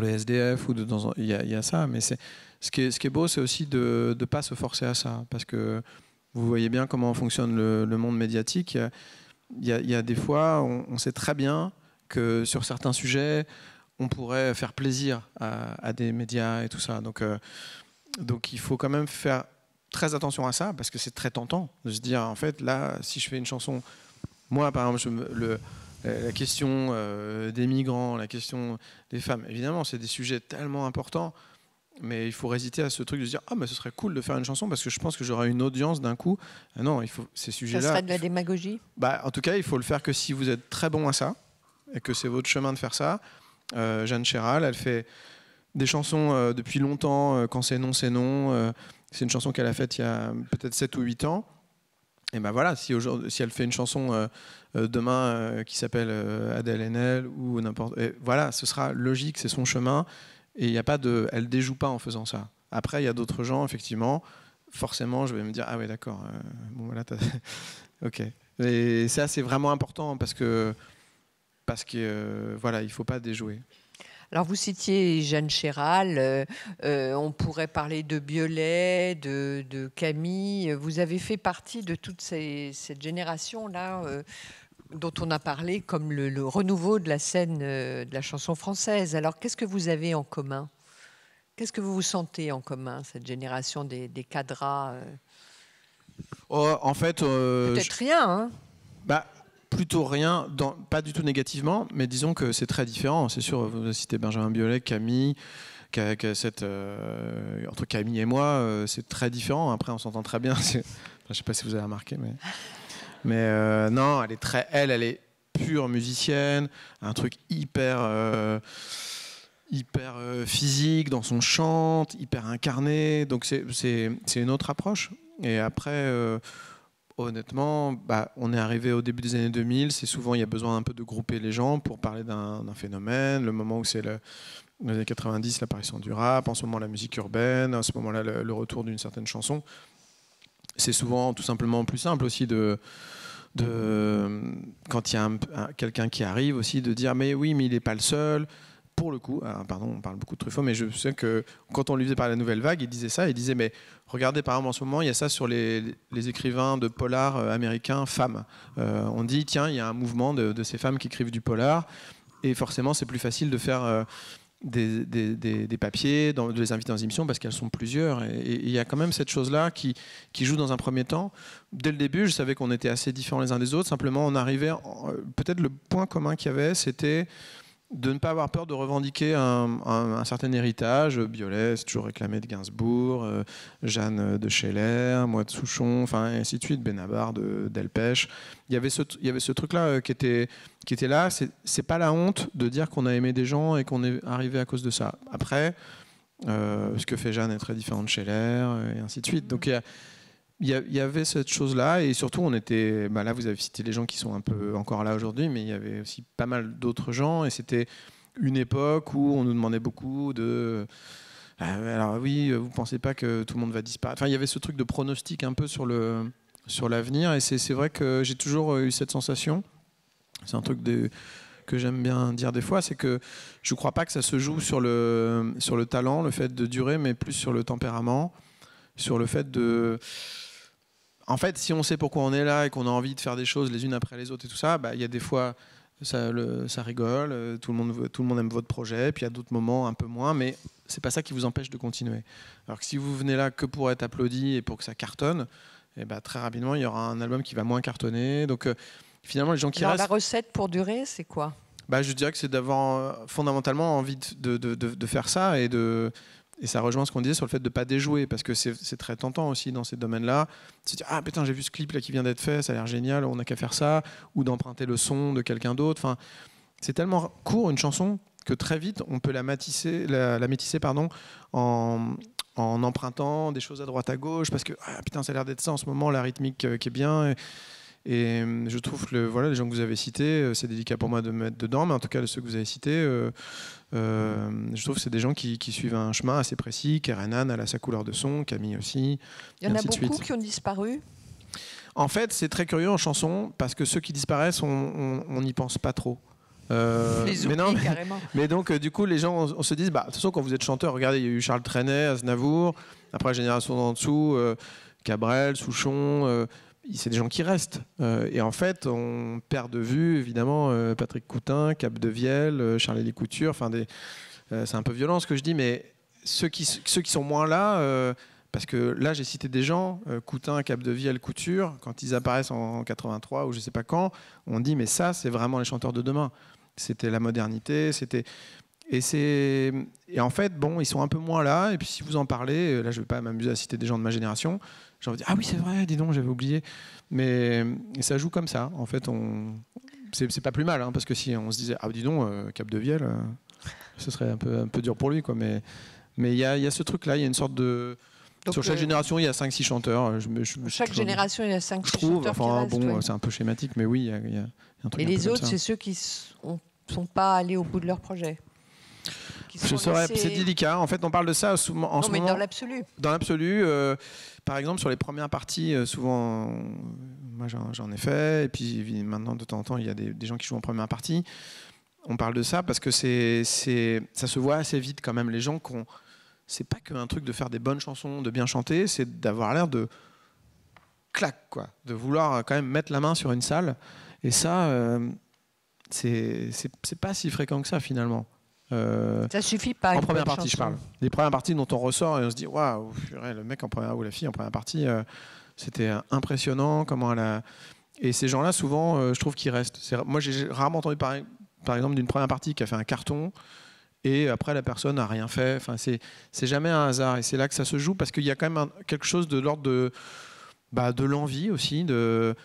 les SDF, ou il y a ça, mais ce qui est beau, c'est aussi de ne pas se forcer à ça, parce que vous voyez bien comment fonctionne le monde médiatique. Il y a des fois, on sait très bien que sur certains sujets, on pourrait faire plaisir à des médias et tout ça. Donc il faut quand même faire très attention à ça, parce que c'est très tentant de se dire, en fait, là, si je fais une chanson, moi, par exemple, la question des migrants, la question des femmes, évidemment, c'est des sujets tellement importants, mais il faut résister à ce truc de se dire, ah, mais ce serait cool de faire une chanson, parce que je pense que j'aurai une audience d'un coup. Ah non, il faut ces sujets-là. Ça serait de la démagogie? En tout cas, il faut le faire que si vous êtes très bon à ça, et que c'est votre chemin de faire ça. Jeanne Chéral, elle fait des chansons depuis longtemps, quand c'est non, c'est non. C'est une chanson qu'elle a faite il y a peut-être 7 ou 8 ans. Et ben voilà, si elle fait une chanson demain qui s'appelle Adèle Haenel ou n'importe, voilà, ce sera logique, c'est son chemin. Et il y a pas elle déjoue pas en faisant ça. Après, il y a d'autres gens, effectivement. Forcément, je vais me dire, ah ouais, d'accord. Bon, voilà, ok. Et ça, c'est vraiment important parce que voilà, il faut pas déjouer. Alors, vous citiez Jeanne Chéral, on pourrait parler de Biolay, de Camille. Vous avez fait partie de toute cette génération-là dont on a parlé comme le renouveau de la scène de la chanson française. Alors, qu'est-ce que vous avez en commun? Qu'est-ce que vous vous sentez en commun, cette génération des cadras En fait... Peut-être rien, hein? Plutôt rien, pas du tout négativement, mais disons que c'est très différent. C'est sûr, vous avez cité Benjamin Biolay, Camille, entre Camille et moi, c'est très différent. Après, on s'entend très bien. Je ne sais pas si vous avez remarqué, mais non, elle est pure musicienne, un truc hyper physique dans son chant, hyper incarné. Donc c'est une autre approche. Et après... honnêtement, on est arrivé au début des années 2000. C'est souvent, il y a besoin un peu de grouper les gens pour parler d'un phénomène. Le moment où c'est les années 90, l'apparition du rap. En ce moment, la musique urbaine. À ce moment-là, le retour d'une certaine chanson. C'est souvent tout simplement plus simple aussi quand il y a quelqu'un qui arrive aussi, de dire mais oui, mais il n'est pas le seul. Pour le coup, pardon, on parle beaucoup de Truffaut, mais je sais que quand on lui faisait parler de la Nouvelle Vague, il disait ça, il disait mais regardez par exemple en ce moment, il y a ça sur les écrivains de polar américains femmes. On dit tiens, il y a un mouvement de ces femmes qui écrivent du polar, et forcément c'est plus facile de faire des papiers, de les inviter dans des émissions parce qu'elles sont plusieurs, et il y a quand même cette chose-là qui joue dans un premier temps. Dès le début, je savais qu'on était assez différents les uns des autres, simplement on arrivait, peut-être le point commun qu'il y avait, c'était de ne pas avoir peur de revendiquer un certain héritage. Biolay, c'est toujours réclamé de Gainsbourg, Jeanne de Scheller, moi de Souchon, enfin, et ainsi de suite, Benabar de Delpech. Il y avait ce truc-là qui était là. C'est pas la honte de dire qu'on a aimé des gens et qu'on est arrivé à cause de ça. Après, Ce que fait Jeanne est très différent de Scheller, et ainsi de suite. Donc il y avait cette chose-là, et surtout on était, là vous avez cité les gens qui sont un peu encore là aujourd'hui, mais il y avait aussi pas mal d'autres gens, et c'était une époque où on nous demandait beaucoup de... alors oui, vous pensez pas que tout le monde va disparaître. Enfin, il y avait ce truc de pronostic un peu sur l'avenir, et c'est vrai que j'ai toujours eu cette sensation. C'est un truc que j'aime bien dire des fois, c'est que je ne crois pas que ça se joue sur le talent, le fait de durer, mais plus sur le tempérament, sur le fait de... En fait, si on sait pourquoi on est là et qu'on a envie de faire des choses les unes après les autres et tout ça, il y a des fois, ça rigole, tout le monde aime votre projet, puis il y a d'autres moments un peu moins, mais c'est pas ça qui vous empêche de continuer. Alors que si vous venez là que pour être applaudi et pour que ça cartonne, très rapidement, il y aura un album qui va moins cartonner. Donc finalement, les gens qui restent... La recette pour durer, c'est quoi ? Je dirais que c'est d'avoir fondamentalement envie de faire ça, et ça rejoint ce qu'on disait sur le fait de ne pas déjouer, parce que c'est très tentant aussi dans ces domaines-là, de se dire ah putain, j'ai vu ce clip là qui vient d'être fait, ça a l'air génial, on n'a qu'à faire ça, ou d'emprunter le son de quelqu'un d'autre. Enfin, c'est tellement court une chanson que très vite on peut la métisser en empruntant des choses à droite à gauche, parce que ah putain, ça a l'air d'être ça en ce moment, la rythmique qui est bien. Et je trouve que les gens que vous avez cités, c'est délicat pour moi de me mettre dedans, mais en tout cas, ceux que vous avez cités, je trouve que c'est des gens qui suivent un chemin assez précis. Kerenan, elle a sa couleur de son, Camille aussi. Il y en a beaucoup qui ont disparu. En fait, c'est très curieux en chanson, parce que ceux qui disparaissent, on n'y pense pas trop. Les oublie carrément. Mais donc, du coup, les gens, on se dit, de toute façon, quand vous êtes chanteur, regardez, il y a eu Charles Trenet, Aznavour, après Génération d'en dessous, Cabrel, Souchon... c'est des gens qui restent. Et en fait, on perd de vue, évidemment, Patrick Coutin, Capdevielle, Charles-Élie Couture. C'est un peu violent ce que je dis, mais ceux qui sont moins là, parce que là, j'ai cité des gens, Coutin, Capdevielle, Couture, quand ils apparaissent en 83 ou je ne sais pas quand, on dit, mais ça, c'est vraiment les chanteurs de demain. C'était la modernité, c'était... Et en fait, bon, ils sont un peu moins là. Et puis si vous en parlez, là, je ne vais pas m'amuser à citer des gens de ma génération. J'ai envie de dire, ah oui, c'est vrai, dis donc, j'avais oublié. Mais ça joue comme ça. En fait, c'est pas plus mal, hein, parce que si on se disait, ah dis donc, Capdevielle, ce serait un peu dur pour lui, quoi. Mais il y a ce truc-là, il y a une sorte de... Donc sur chaque génération, il y a 5-6 chanteurs. Chaque génération, il y a 5-6 chanteurs qui restent. Bon, ouais. C'est un peu schématique, mais oui, il y a un truc. Et les autres, c'est ceux qui ne sont pas allés au bout de leur projet. C'est délicat. En fait, on parle de ça en ce moment. Non, mais dans l'absolu. Dans l'absolu, par exemple, sur les premières parties, souvent, moi j'en ai fait. Et puis maintenant, de temps en temps, il y a des gens qui jouent en première partie. On parle de ça parce que ça se voit assez vite quand même. Les gens c'est pas qu'un truc de faire des bonnes chansons, de bien chanter, c'est d'avoir l'air de clac, quoi, de vouloir quand même mettre la main sur une salle. Et ça, c'est pas si fréquent que ça finalement. Ça suffit pas. En première partie, je parle. Les premières parties dont on ressort et on se dit waouh, le mec en première ou la fille en première partie, c'était impressionnant. Comment elle a... Et ces gens-là, souvent, je trouve qu'ils restent. Moi, j'ai rarement entendu parler, par exemple, d'une première partie qui a fait un carton et après la personne n'a rien fait. Enfin, c'est jamais un hasard et c'est là que ça se joue parce qu'il y a quand même quelque chose de l'ordre de l'envie aussi, de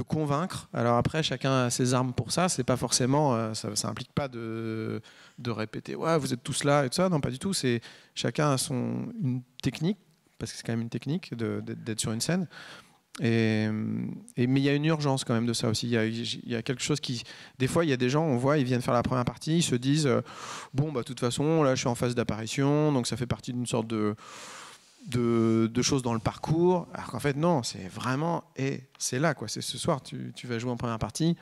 convaincre. Alors après, chacun a ses armes pour ça. C'est pas forcément, ça implique pas de répéter. Ouais, vous êtes tous là et tout ça. Non, pas du tout. C'est chacun a une technique, parce que c'est quand même une technique d'être sur une scène. Mais il y a une urgence quand même de ça aussi. Il y a quelque chose qui, des fois, il y a des gens, on voit, ils viennent faire la première partie, ils se disent, bon, de toute façon, là, je suis en phase d'apparition, donc ça fait partie d'une sorte de choses dans le parcours, alors qu'en fait non, c'est vraiment, et c'est là quoi, c'est ce soir tu vas jouer en première partie,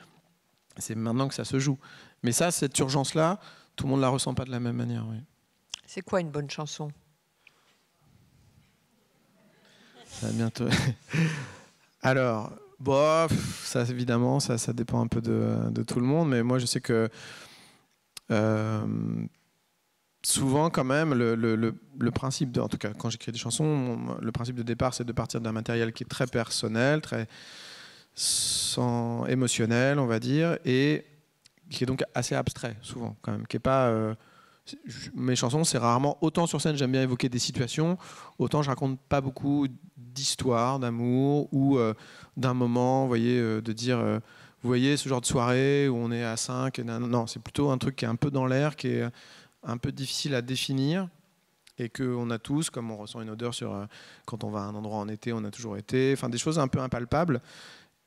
c'est maintenant que ça se joue. Mais ça, cette urgence là, tout le monde la ressent pas de la même manière. Oui. C'est quoi une bonne chanson? Ça va bientôt. Alors ça évidemment ça dépend un peu de tout le monde, mais moi je sais que souvent, quand même, le principe, en tout cas, quand j'écris des chansons, le principe de départ, c'est de partir d'un matériel qui est très personnel, très émotionnel, on va dire, et qui est donc assez abstrait, souvent, quand même, qui est pas... mes chansons, c'est rarement... Autant sur scène, j'aime bien évoquer des situations, autant je raconte pas beaucoup d'histoires, d'amour, ou d'un moment, vous voyez, de dire... vous voyez, ce genre de soirée où on est à 5, non, c'est plutôt un truc qui est un peu dans l'air, qui est... un peu difficile à définir, et qu'on a tous, comme on ressent une odeur quand on va à un endroit en été, on a toujours été, enfin des choses un peu impalpables.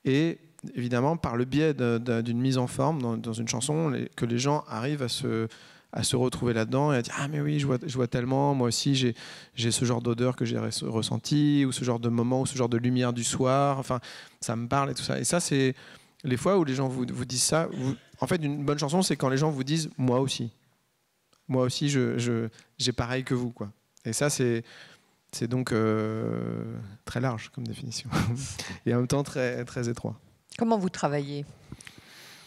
Et évidemment, par le biais d'une mise en forme dans une chanson, que les gens arrivent à se retrouver là-dedans et à dire « Ah mais oui, je vois tellement, moi aussi j'ai ce genre d'odeur que j'ai ressenti, ou ce genre de moment, ou ce genre de lumière du soir, enfin ça me parle et tout ça ». Et ça, c'est les fois où les gens vous disent ça. En fait, une bonne chanson, c'est quand les gens vous disent « Moi aussi, j'ai pareil que vous ». Quoi. Et ça, c'est donc très large comme définition et en même temps très, très étroit. Comment vous travaillez ?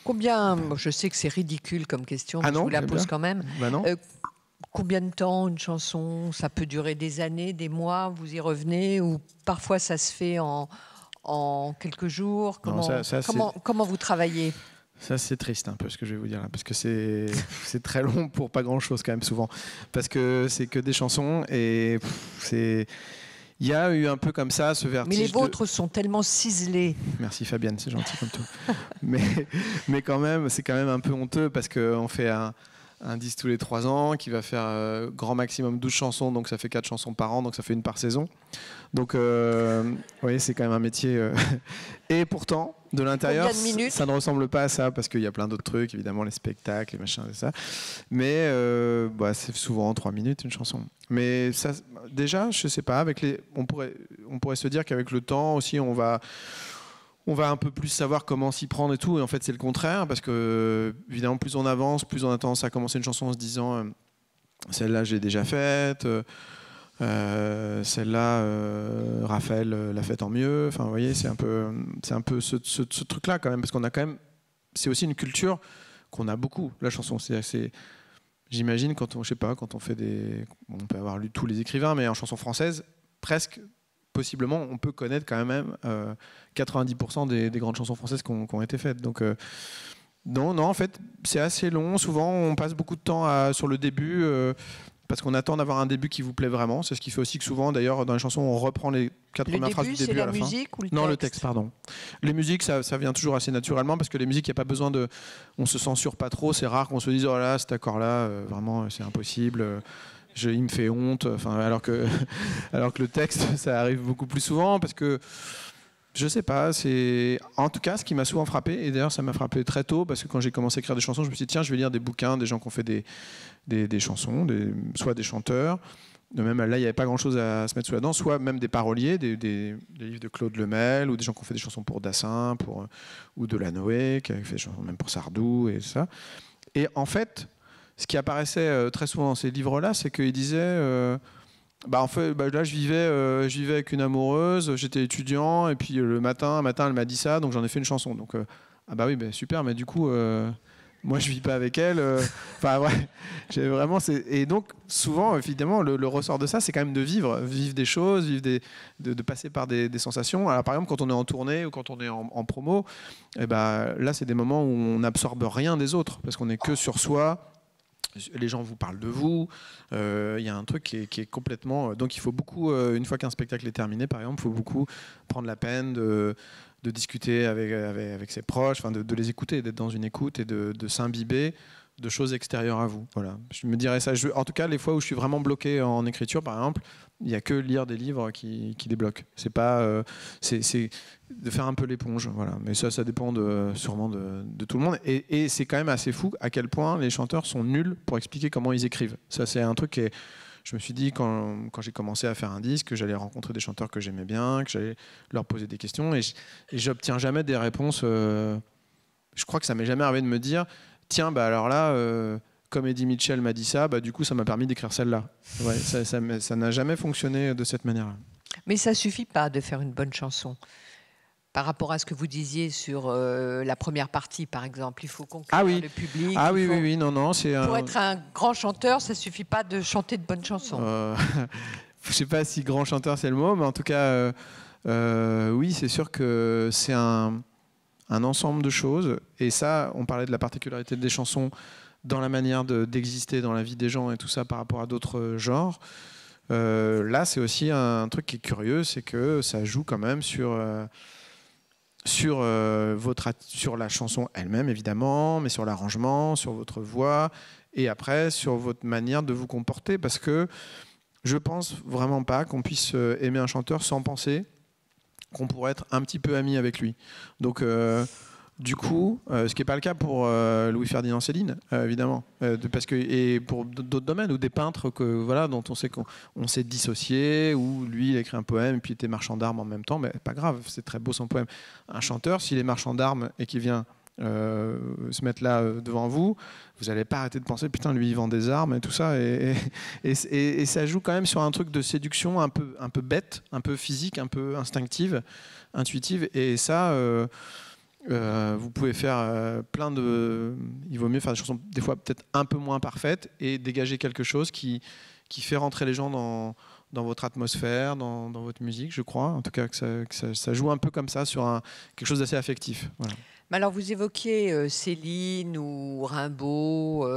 Combien, je sais que c'est ridicule comme question, mais je vous la pose quand même. Bah non. Combien de temps une chanson ? Ça peut durer des années, des mois, vous y revenez, ou parfois ça se fait en quelques jours ? Comment vous travaillez ? Ça, c'est triste un peu ce que je vais vous dire là, parce que c'est très long pour pas grand-chose quand même souvent, parce que c'est que des chansons et il y a eu un peu comme ça ce vertige. Mais les vôtres sont tellement ciselés. Merci Fabienne, c'est gentil comme tout. mais quand même, c'est quand même un peu honteux parce qu'on fait un disque tous les 3 ans qui va faire grand maximum 12 chansons, donc ça fait 4 chansons par an, donc ça fait une par saison. Donc, vous voyez, c'est quand même un métier. Et pourtant, de l'intérieur, ça ne ressemble pas à ça parce qu'il y a plein d'autres trucs, évidemment, les spectacles, les machins et ça. Mais c'est souvent 3 minutes une chanson. Mais ça, déjà, je sais pas, on pourrait se dire qu'avec le temps aussi, on va un peu plus savoir comment s'y prendre et tout. Et en fait, c'est le contraire parce que, évidemment, plus on avance, plus on a tendance à commencer une chanson en se disant celle-là, j'ai déjà faite. Celle-là, Raphaël l'a fait en mieux. Enfin, vous voyez, c'est un peu ce truc-là quand même, parce qu'on a quand même, c'est aussi une culture qu'on a beaucoup. La chanson, j'imagine quand on fait on peut avoir lu tous les écrivains, mais en chanson française, presque, possiblement, on peut connaître quand même 90% des grandes chansons françaises qui ont été faites. Donc non, en fait, c'est assez long. Souvent, on passe beaucoup de temps sur le début. Parce qu'on attend d'avoir un début qui vous plaît vraiment. C'est ce qui fait aussi que souvent, d'ailleurs, dans les chansons, on reprend les 4 premières phrases du début à la fin. Le début, c'est la musique ou le texte ? Non, le texte, pardon. Les musiques, ça vient toujours assez naturellement parce que les musiques, il n'y a pas besoin de... On se censure pas trop. C'est rare qu'on se dise « Oh là, cet accord-là, vraiment, c'est impossible. Il me fait honte. » Enfin, alors que le texte, ça arrive beaucoup plus souvent parce que... Je sais pas, en tout cas ce qui m'a souvent frappé, et d'ailleurs ça m'a frappé très tôt, parce que quand j'ai commencé à écrire des chansons, je me suis dit tiens, je vais lire des bouquins, des gens qui ont fait des chansons, soit des chanteurs, même là il n'y avait pas grand chose à se mettre sous la dent, soit même des paroliers, des livres de Claude Lemel, ou des gens qui ont fait des chansons pour Dassin, ou Delanoë, qui a fait des chansons même pour Sardou, et ça. Et en fait, ce qui apparaissait très souvent dans ces livres-là, c'est qu'ils disaient... en fait, là, je vivais avec une amoureuse, j'étais étudiant, et puis un matin, elle m'a dit ça, donc j'en ai fait une chanson. Donc, oui, super, mais du coup, moi, je vis pas avec elle. Enfin, ouais, et donc, souvent, évidemment, le ressort de ça, c'est quand même de vivre des choses, de passer par des sensations. Alors, par exemple, quand on est en tournée ou quand on est en promo, là, c'est des moments où on n'absorbe rien des autres, parce qu'on n'est que sur soi. Les gens vous parlent de vous. Il y a un truc qui est complètement... Donc il faut beaucoup, une fois qu'un spectacle est terminé, par exemple, il faut beaucoup prendre la peine de discuter avec ses proches, de les écouter, d'être dans une écoute et de s'imbiber de choses extérieures à vous. Voilà. Je me dirais ça. En tout cas, les fois où je suis vraiment bloqué en écriture, par exemple, il n'y a que lire des livres qui débloquent. C'est pas, c'est de faire un peu l'éponge. Voilà. Mais ça dépend sûrement de tout le monde. Et c'est quand même assez fou à quel point les chanteurs sont nuls pour expliquer comment ils écrivent. Ça, c'est un truc je me suis dit quand j'ai commencé à faire un disque, que j'allais rencontrer des chanteurs que j'aimais bien, que j'allais leur poser des questions. Et j'obtiens jamais des réponses. Je crois que ça m'est jamais arrivé de me dire tiens, alors là, comme Eddie Mitchell m'a dit ça, du coup, ça m'a permis d'écrire celle-là. Ouais, ça n'a jamais fonctionné de cette manière-là. Mais ça suffit pas de faire une bonne chanson. Par rapport à ce que vous disiez sur la première partie, par exemple, il faut conquérir le public. Ah oui, non, pour être un grand chanteur, ça suffit pas de chanter de bonnes chansons. Je sais pas si grand chanteur c'est le mot, mais en tout cas, oui, c'est sûr que c'est un ensemble de choses. Et ça, on parlait de la particularité des chansons dans la manière d'exister dans la vie des gens et tout ça par rapport à d'autres genres. Là, c'est aussi un truc qui est curieux, c'est que ça joue quand même sur la chanson elle-même, évidemment, mais sur l'arrangement, sur votre voix, et après, sur votre manière de vous comporter, parce que Je pense vraiment pas qu'on puisse aimer un chanteur sans penser qu'on pourrait être un petit peu ami avec lui. Donc, du coup, ce qui n'est pas le cas pour Louis-Ferdinand Céline, évidemment, parce que, et pour d'autres domaines, ou des peintres que, voilà, dont on sait qu'on s'est dissocié, ou lui, il a écrit un poème, et puis il était marchand d'armes en même temps, mais pas grave, c'est très beau son poème. Un chanteur, s'il est marchand d'armes et qu'il vient se mettre là devant vous, vous n'allez pas arrêter de penser putain lui il vend des armes et tout ça et ça joue quand même sur un truc de séduction un peu bête, un peu physique, un peu instinctive, intuitive et ça vous pouvez faire plein de... Il vaut mieux faire des chansons des fois peut-être un peu moins parfaites et dégager quelque chose qui fait rentrer les gens dans votre atmosphère, dans votre musique, je crois. En tout cas, que ça joue un peu comme ça sur quelque chose d'assez affectif. Voilà. Mais alors, vous évoquiez Céline ou Rimbaud,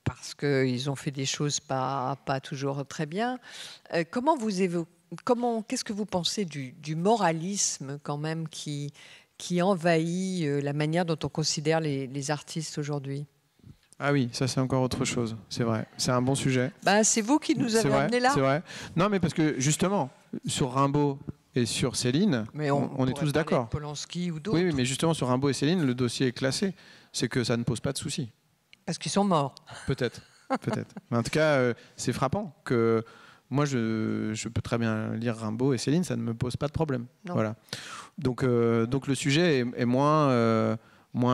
parce qu'ils ont fait des choses pas toujours très bien. Qu'est-ce que vous pensez du moralisme quand même qui envahit la manière dont on considère les artistes aujourd'hui? Ah oui, ça c'est encore autre chose, c'est vrai. C'est un bon sujet. Ben, c'est vous qui nous avez amené là. C'est vrai. Non, mais parce que justement, sur Rimbaud et sur Céline, mais on est tous d'accord. Polanski ou d'autres. Oui, mais justement sur Rimbaud et Céline, le dossier est classé. C'est que ça ne pose pas de soucis. Parce qu'ils sont morts. Peut-être, peut-être. Mais en tout cas, c'est frappant que moi, je peux très bien lire Rimbaud et Céline, ça ne me pose pas de problème. Non. Voilà. Donc le sujet est moins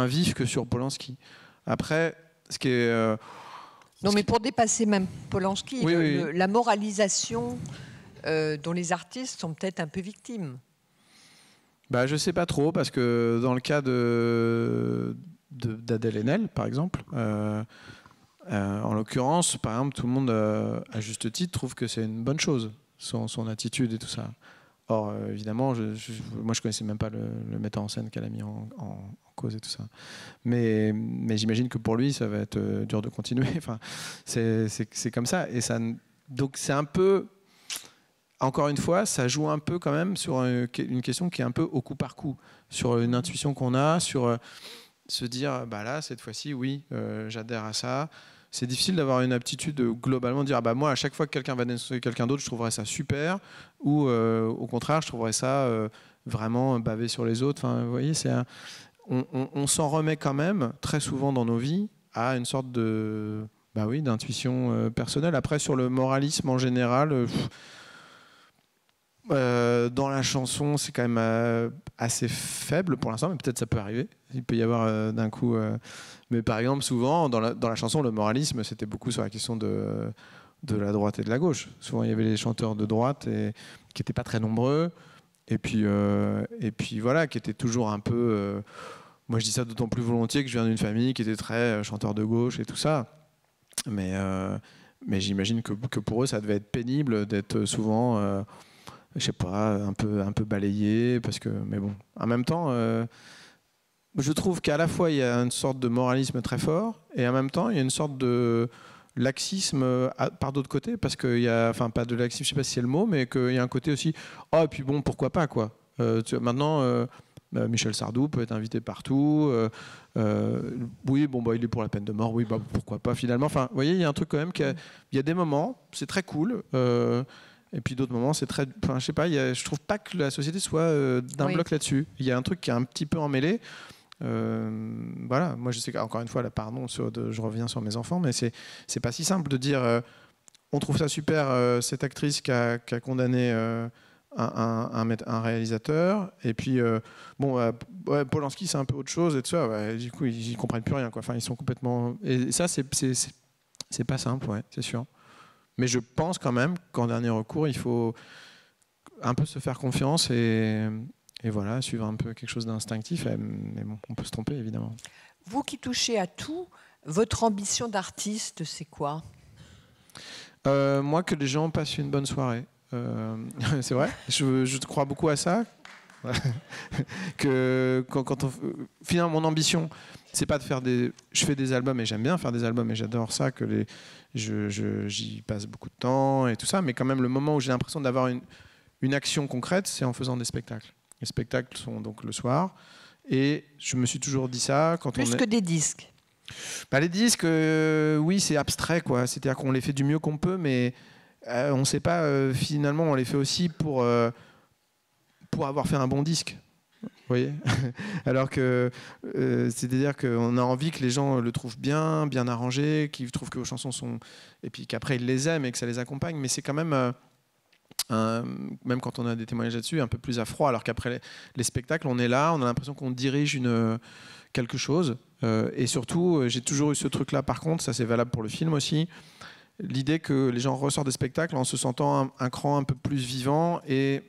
vif que sur Polanski. Après, ce qui est... non, mais pour dépasser même Polanski, oui. La moralisation dont les artistes sont peut-être un peu victimes. Bah, je sais pas trop, parce que dans le cas d'Adèle Haenel, par exemple, en l'occurrence, par exemple, tout le monde, à juste titre, trouve que c'est une bonne chose, son attitude et tout ça. Or, évidemment, moi, je connaissais même pas le metteur en scène qu'elle a mis en cause et tout ça. Mais j'imagine que pour lui, ça va être dur de continuer. Enfin, c'est comme ça. Et ça. Donc, c'est un peu... Encore une fois, ça joue un peu quand même sur une question qui est un peu au coup par coup, sur une intuition qu'on a, sur se dire, bah là, cette fois-ci, oui, j'adhère à ça. C'est difficile d'avoir une aptitude de globalement dire, ah bah moi, à chaque fois que quelqu'un va dénoncer quelqu'un d'autre, je trouverais ça super, ou au contraire, je trouverais ça vraiment bavé sur les autres. Enfin, vous voyez, on s'en remet quand même très souvent dans nos vies à une sorte de, bah oui, d'intuition personnelle. Après, sur le moralisme en général. Dans la chanson, c'est quand même assez faible pour l'instant, mais peut-être ça peut arriver. Il peut y avoir d'un coup. Mais par exemple, souvent, dans la chanson, le moralisme, c'était beaucoup sur la question de la droite et de la gauche. Souvent, il y avait les chanteurs de droite qui n'étaient pas très nombreux, et puis voilà, qui étaient toujours un peu. Moi, je dis ça d'autant plus volontiers que je viens d'une famille qui était très chanteur de gauche et tout ça. Mais j'imagine que pour eux, ça devait être pénible d'être souvent. Je sais pas, un peu balayé, mais bon, en même temps, je trouve qu'à la fois il y a une sorte de moralisme très fort, et en même temps il y a une sorte de laxisme par d'autres côtés, parce qu'il y a, enfin pas de laxisme, je sais pas si c'est le mot, mais qu'il y a un côté aussi, oh et puis bon, pourquoi pas quoi. Maintenant, Michel Sardou peut être invité partout. Oui, bon, bah, il est pour la peine de mort. Oui, bah, pourquoi pas finalement. Enfin, vous voyez, il y a un truc quand même il y a des moments, c'est très cool. Et puis d'autres moments, c'est très. Enfin, je sais pas. Je trouve pas que la société soit d'un bloc là-dessus. Il y a un truc qui est un petit peu emmêlé. Voilà. Moi, je sais qu'encore une fois, là, pardon, je reviens sur mes enfants, mais c'est pas si simple de dire. On trouve ça super cette actrice qui a condamné un réalisateur. Et puis bon, Polanski, c'est un peu autre chose et tout ça. Ouais, du coup, ils comprennent plus rien, quoi. Enfin, ils sont complètement. Et ça, c'est pas simple, ouais, c'est sûr. Mais je pense quand même qu'en dernier recours, il faut un peu se faire confiance et voilà, suivre un peu quelque chose d'instinctif. Mais bon, on peut se tromper, évidemment. Vous qui touchez à tout, votre ambition d'artiste, c'est quoi ? Moi, que les gens passent une bonne soirée. C'est vrai, je crois beaucoup à ça. Que finalement, mon ambition, c'est pas de faire des... Je fais des albums et j'aime bien faire des albums et j'adore ça, j'y passe beaucoup de temps et tout ça, mais quand même le moment où j'ai l'impression d'avoir une action concrète, c'est en faisant des spectacles. Les spectacles sont donc le soir, et je me suis toujours dit ça quand Plus que des disques. Bah, les disques, oui, c'est abstrait, quoi. C'est-à-dire qu'on les fait du mieux qu'on peut, mais on ne sait pas, finalement, on les fait aussi pour avoir fait un bon disque. Vous voyez. Alors que, c'est-à-dire qu'on a envie que les gens le trouvent bien, bien arrangé, qu'ils trouvent que vos chansons sont... Et puis qu'après, ils les aiment et que ça les accompagne. Mais c'est quand même... même quand on a des témoignages là-dessus, un peu plus à froid, alors qu'après les spectacles, on est là, on a l'impression qu'on dirige quelque chose. Et surtout, j'ai toujours eu ce truc-là, par contre, ça c'est valable pour le film aussi, l'idée que les gens ressortent des spectacles en se sentant un cran un peu plus vivant. Et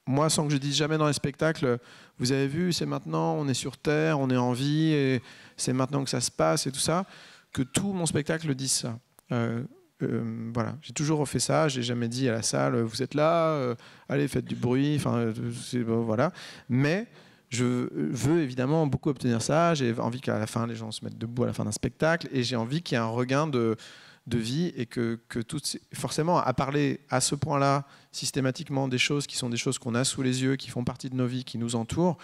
moi, sans que je dise jamais dans les spectacles, vous avez vu, c'est maintenant, on est sur Terre, on est en vie, et c'est maintenant que ça se passe, et tout ça, que tout mon spectacle dise ça. Voilà, j'ai toujours refait ça, j'ai jamais dit à la salle vous êtes là, allez faites du bruit, enfin voilà. Mais je veux évidemment beaucoup obtenir ça, j'ai envie qu'à la fin les gens se mettent debout à la fin d'un spectacle, et j'ai envie qu'il y ait un regain de vie, et que forcément à parler à ce point-là systématiquement des choses qui sont des choses qu'on a sous les yeux, qui font partie de nos vies, qui nous entourent.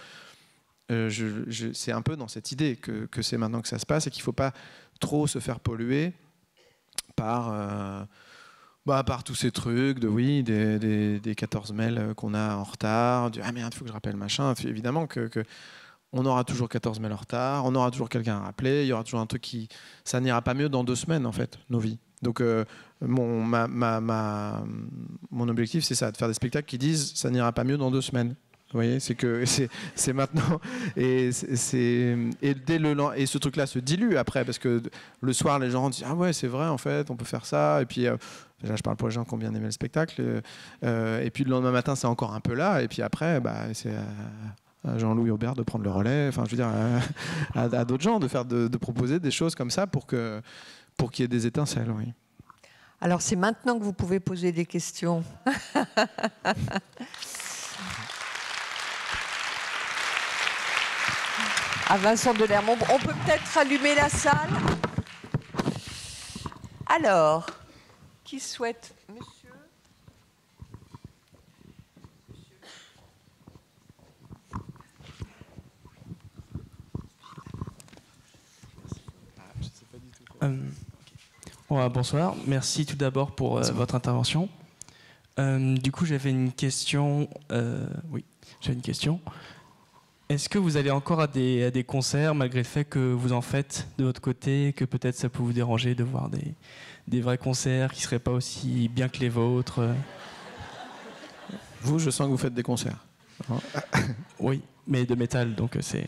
C'est un peu dans cette idée que c'est maintenant que ça se passe, et qu'il ne faut pas trop se faire polluer par tous ces trucs des 14 mails qu'on a en retard, ah merde, il faut que je rappelle machin. Évidemment que on aura toujours 14 mails en retard, on aura toujours quelqu'un à rappeler, il y aura toujours un truc ça n'ira pas mieux dans 2 semaines en fait, nos vies. Donc mon objectif c'est ça, de faire des spectacles qui disent ça n'ira pas mieux dans 2 semaines. Vous voyez, c'est maintenant, et ce truc-là se dilue après, parce que le soir les gens disent ah ouais c'est vrai en fait on peut faire ça, et puis là je parle pour les gens qui ont bien aimé le spectacle, et puis le lendemain matin c'est encore un peu là, et puis après c'est à Jean-Louis Aubert de prendre le relais, enfin je veux dire à d'autres gens de proposer des choses comme ça pour qu'il y ait des étincelles. Oui. Alors c'est maintenant que vous pouvez poser des questions. À Vincent Delermont. On peut peut-être allumer la salle. Alors, qui souhaite, monsieur? Bonsoir, merci tout d'abord pour votre intervention. Du coup, j'avais une question. J'avais une question. Est-ce que vous allez encore à des concerts, malgré le fait que vous en faites de votre côté, que peut-être ça peut vous déranger de voir des vrais concerts qui ne seraient pas aussi bien que les vôtres? Vous, je sens que vous faites des concerts. Oui, mais de métal, donc c'est...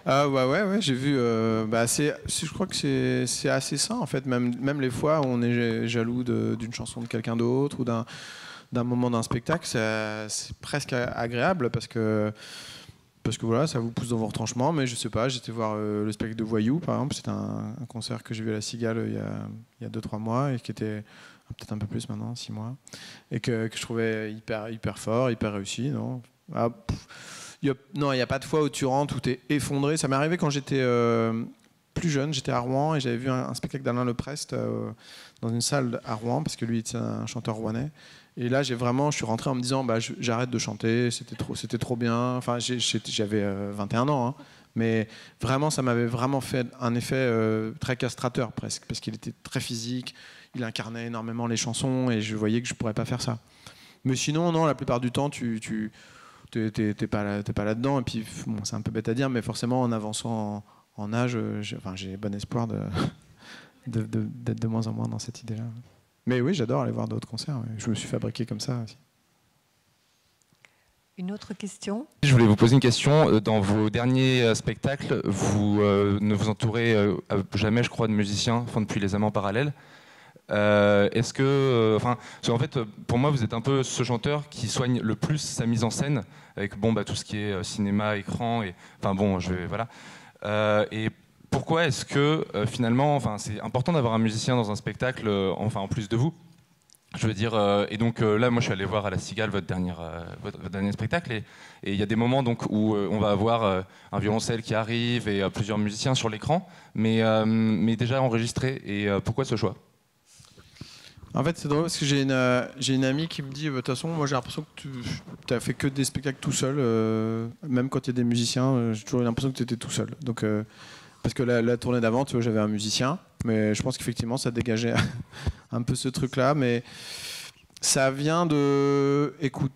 Ah ouais, j'ai vu. Je crois que c'est assez sain en fait. Même les fois où on est jaloux d'une chanson de quelqu'un d'autre ou d'un moment d'un spectacle, c'est presque agréable parce que voilà, ça vous pousse dans vos retranchements. Mais je sais pas, j'étais voir le spectacle de Voyou par exemple. C'était un concert que j'ai vu à la Cigale il y a 2-3 mois, et qui était peut-être un peu plus maintenant, 6 mois, et que je trouvais hyper fort, hyper réussi. Non, il n'y a pas de fois où tu rentres, où tu es effondré. Ça m'est arrivé quand j'étais plus jeune, j'étais à Rouen, et j'avais vu un spectacle d'Alain Leprest dans une salle à Rouen, parce que lui était un chanteur rouennais. Et là, je suis rentré en me disant j'arrête de chanter, c'était trop bien. Enfin, j'avais 21 ans, hein, mais vraiment, ça m'avait vraiment fait un effet très castrateur presque, parce qu'il était très physique, il incarnait énormément les chansons, et je voyais que je ne pourrais pas faire ça. Mais sinon, non, la plupart du temps, t'es pas là-dedans, et puis bon, c'est un peu bête à dire, mais forcément en avançant en âge, j'ai bon espoir d'être de moins en moins dans cette idée-là. Mais oui, j'adore aller voir d'autres concerts. Ouais. Je me suis fabriqué comme ça aussi. Une autre question? Je voulais vous poser une question. Dans vos derniers spectacles, vous ne vous entourez jamais, je crois, de musiciens, depuis Les Amants Parallèles. Est-ce que, en fait, pour moi, vous êtes un peu ce chanteur qui soigne le plus sa mise en scène avec tout ce qui est cinéma, écran, et voilà. Et pourquoi est-ce que finalement, c'est important d'avoir un musicien dans un spectacle, en plus de vous? Je veux dire, et donc là, moi, je suis allé voir à la Cigale votre dernier spectacle, et il y a des moments donc où on va avoir un violoncelle qui arrive et plusieurs musiciens sur l'écran, mais déjà enregistré. Et pourquoi ce choix? En fait, c'est drôle parce que j'ai une amie qui me dit de toute façon, moi j'ai l'impression que tu as fait que des spectacles tout seul, même quand il y a des musiciens, j'ai toujours l'impression que tu étais tout seul. Donc parce que la tournée d'avant, tu vois, j'avais un musicien, mais je pense qu'effectivement, ça dégageait un peu ce truc-là. Mais ça vient de... Écoute,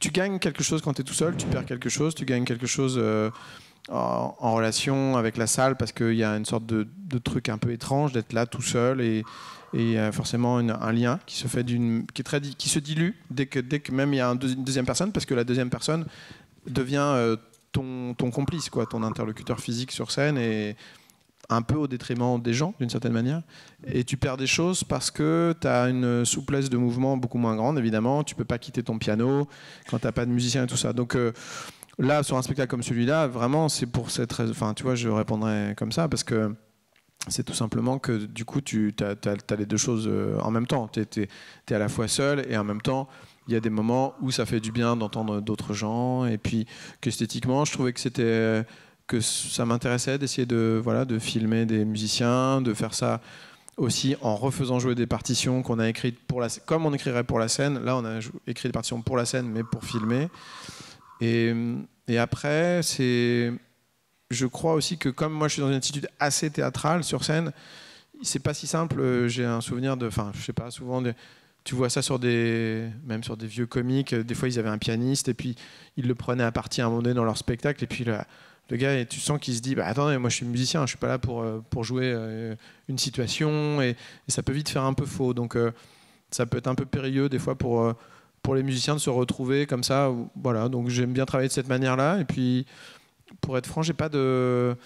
tu gagnes quelque chose quand tu es tout seul, tu perds quelque chose, tu gagnes quelque chose en relation avec la salle, parce qu'il y a une sorte de truc un peu étrange d'être là tout seul, et il y a forcément un lien qui se fait qui se dilue dès que même il y a une deuxième personne, parce que la deuxième personne devient ton complice, quoi, ton interlocuteur physique sur scène, et un peu au détriment des gens, d'une certaine manière. Et tu perds des choses parce que tu as une souplesse de mouvement beaucoup moins grande, évidemment. Tu peux pas quitter ton piano quand tu n'as pas de musicien et tout ça. Donc là, sur un spectacle comme celui-là, vraiment, c'est pour cette raison. Enfin, tu vois, je répondrais comme ça parce que c'est tout simplement que du coup, tu as les deux choses en même temps. Tu es à la fois seul et en même temps, il y a des moments où ça fait du bien d'entendre d'autres gens, et puis qu'esthétiquement, je trouvais que ça m'intéressait d'essayer de filmer des musiciens, de faire ça aussi en refaisant jouer des partitions qu'on a écrites comme on écrirait pour la scène. Là, on a écrit des partitions pour la scène, mais pour filmer. Et après, je crois aussi que comme moi, je suis dans une attitude assez théâtrale sur scène, c'est pas si simple. J'ai un souvenir je sais pas, souvent tu vois ça même sur des vieux comiques. Des fois, ils avaient un pianiste et puis ils le prenaient à partie à un moment donné dans leur spectacle. Et puis le gars, tu sens qu'il se dit attendez, moi je suis musicien, je suis pas là pour jouer une situation. Et ça peut vite faire un peu faux. Donc ça peut être un peu périlleux des fois pour les musiciens de se retrouver comme ça. Voilà. Donc j'aime bien travailler de cette manière-là. Et puis, pour être franc, j'ai pas de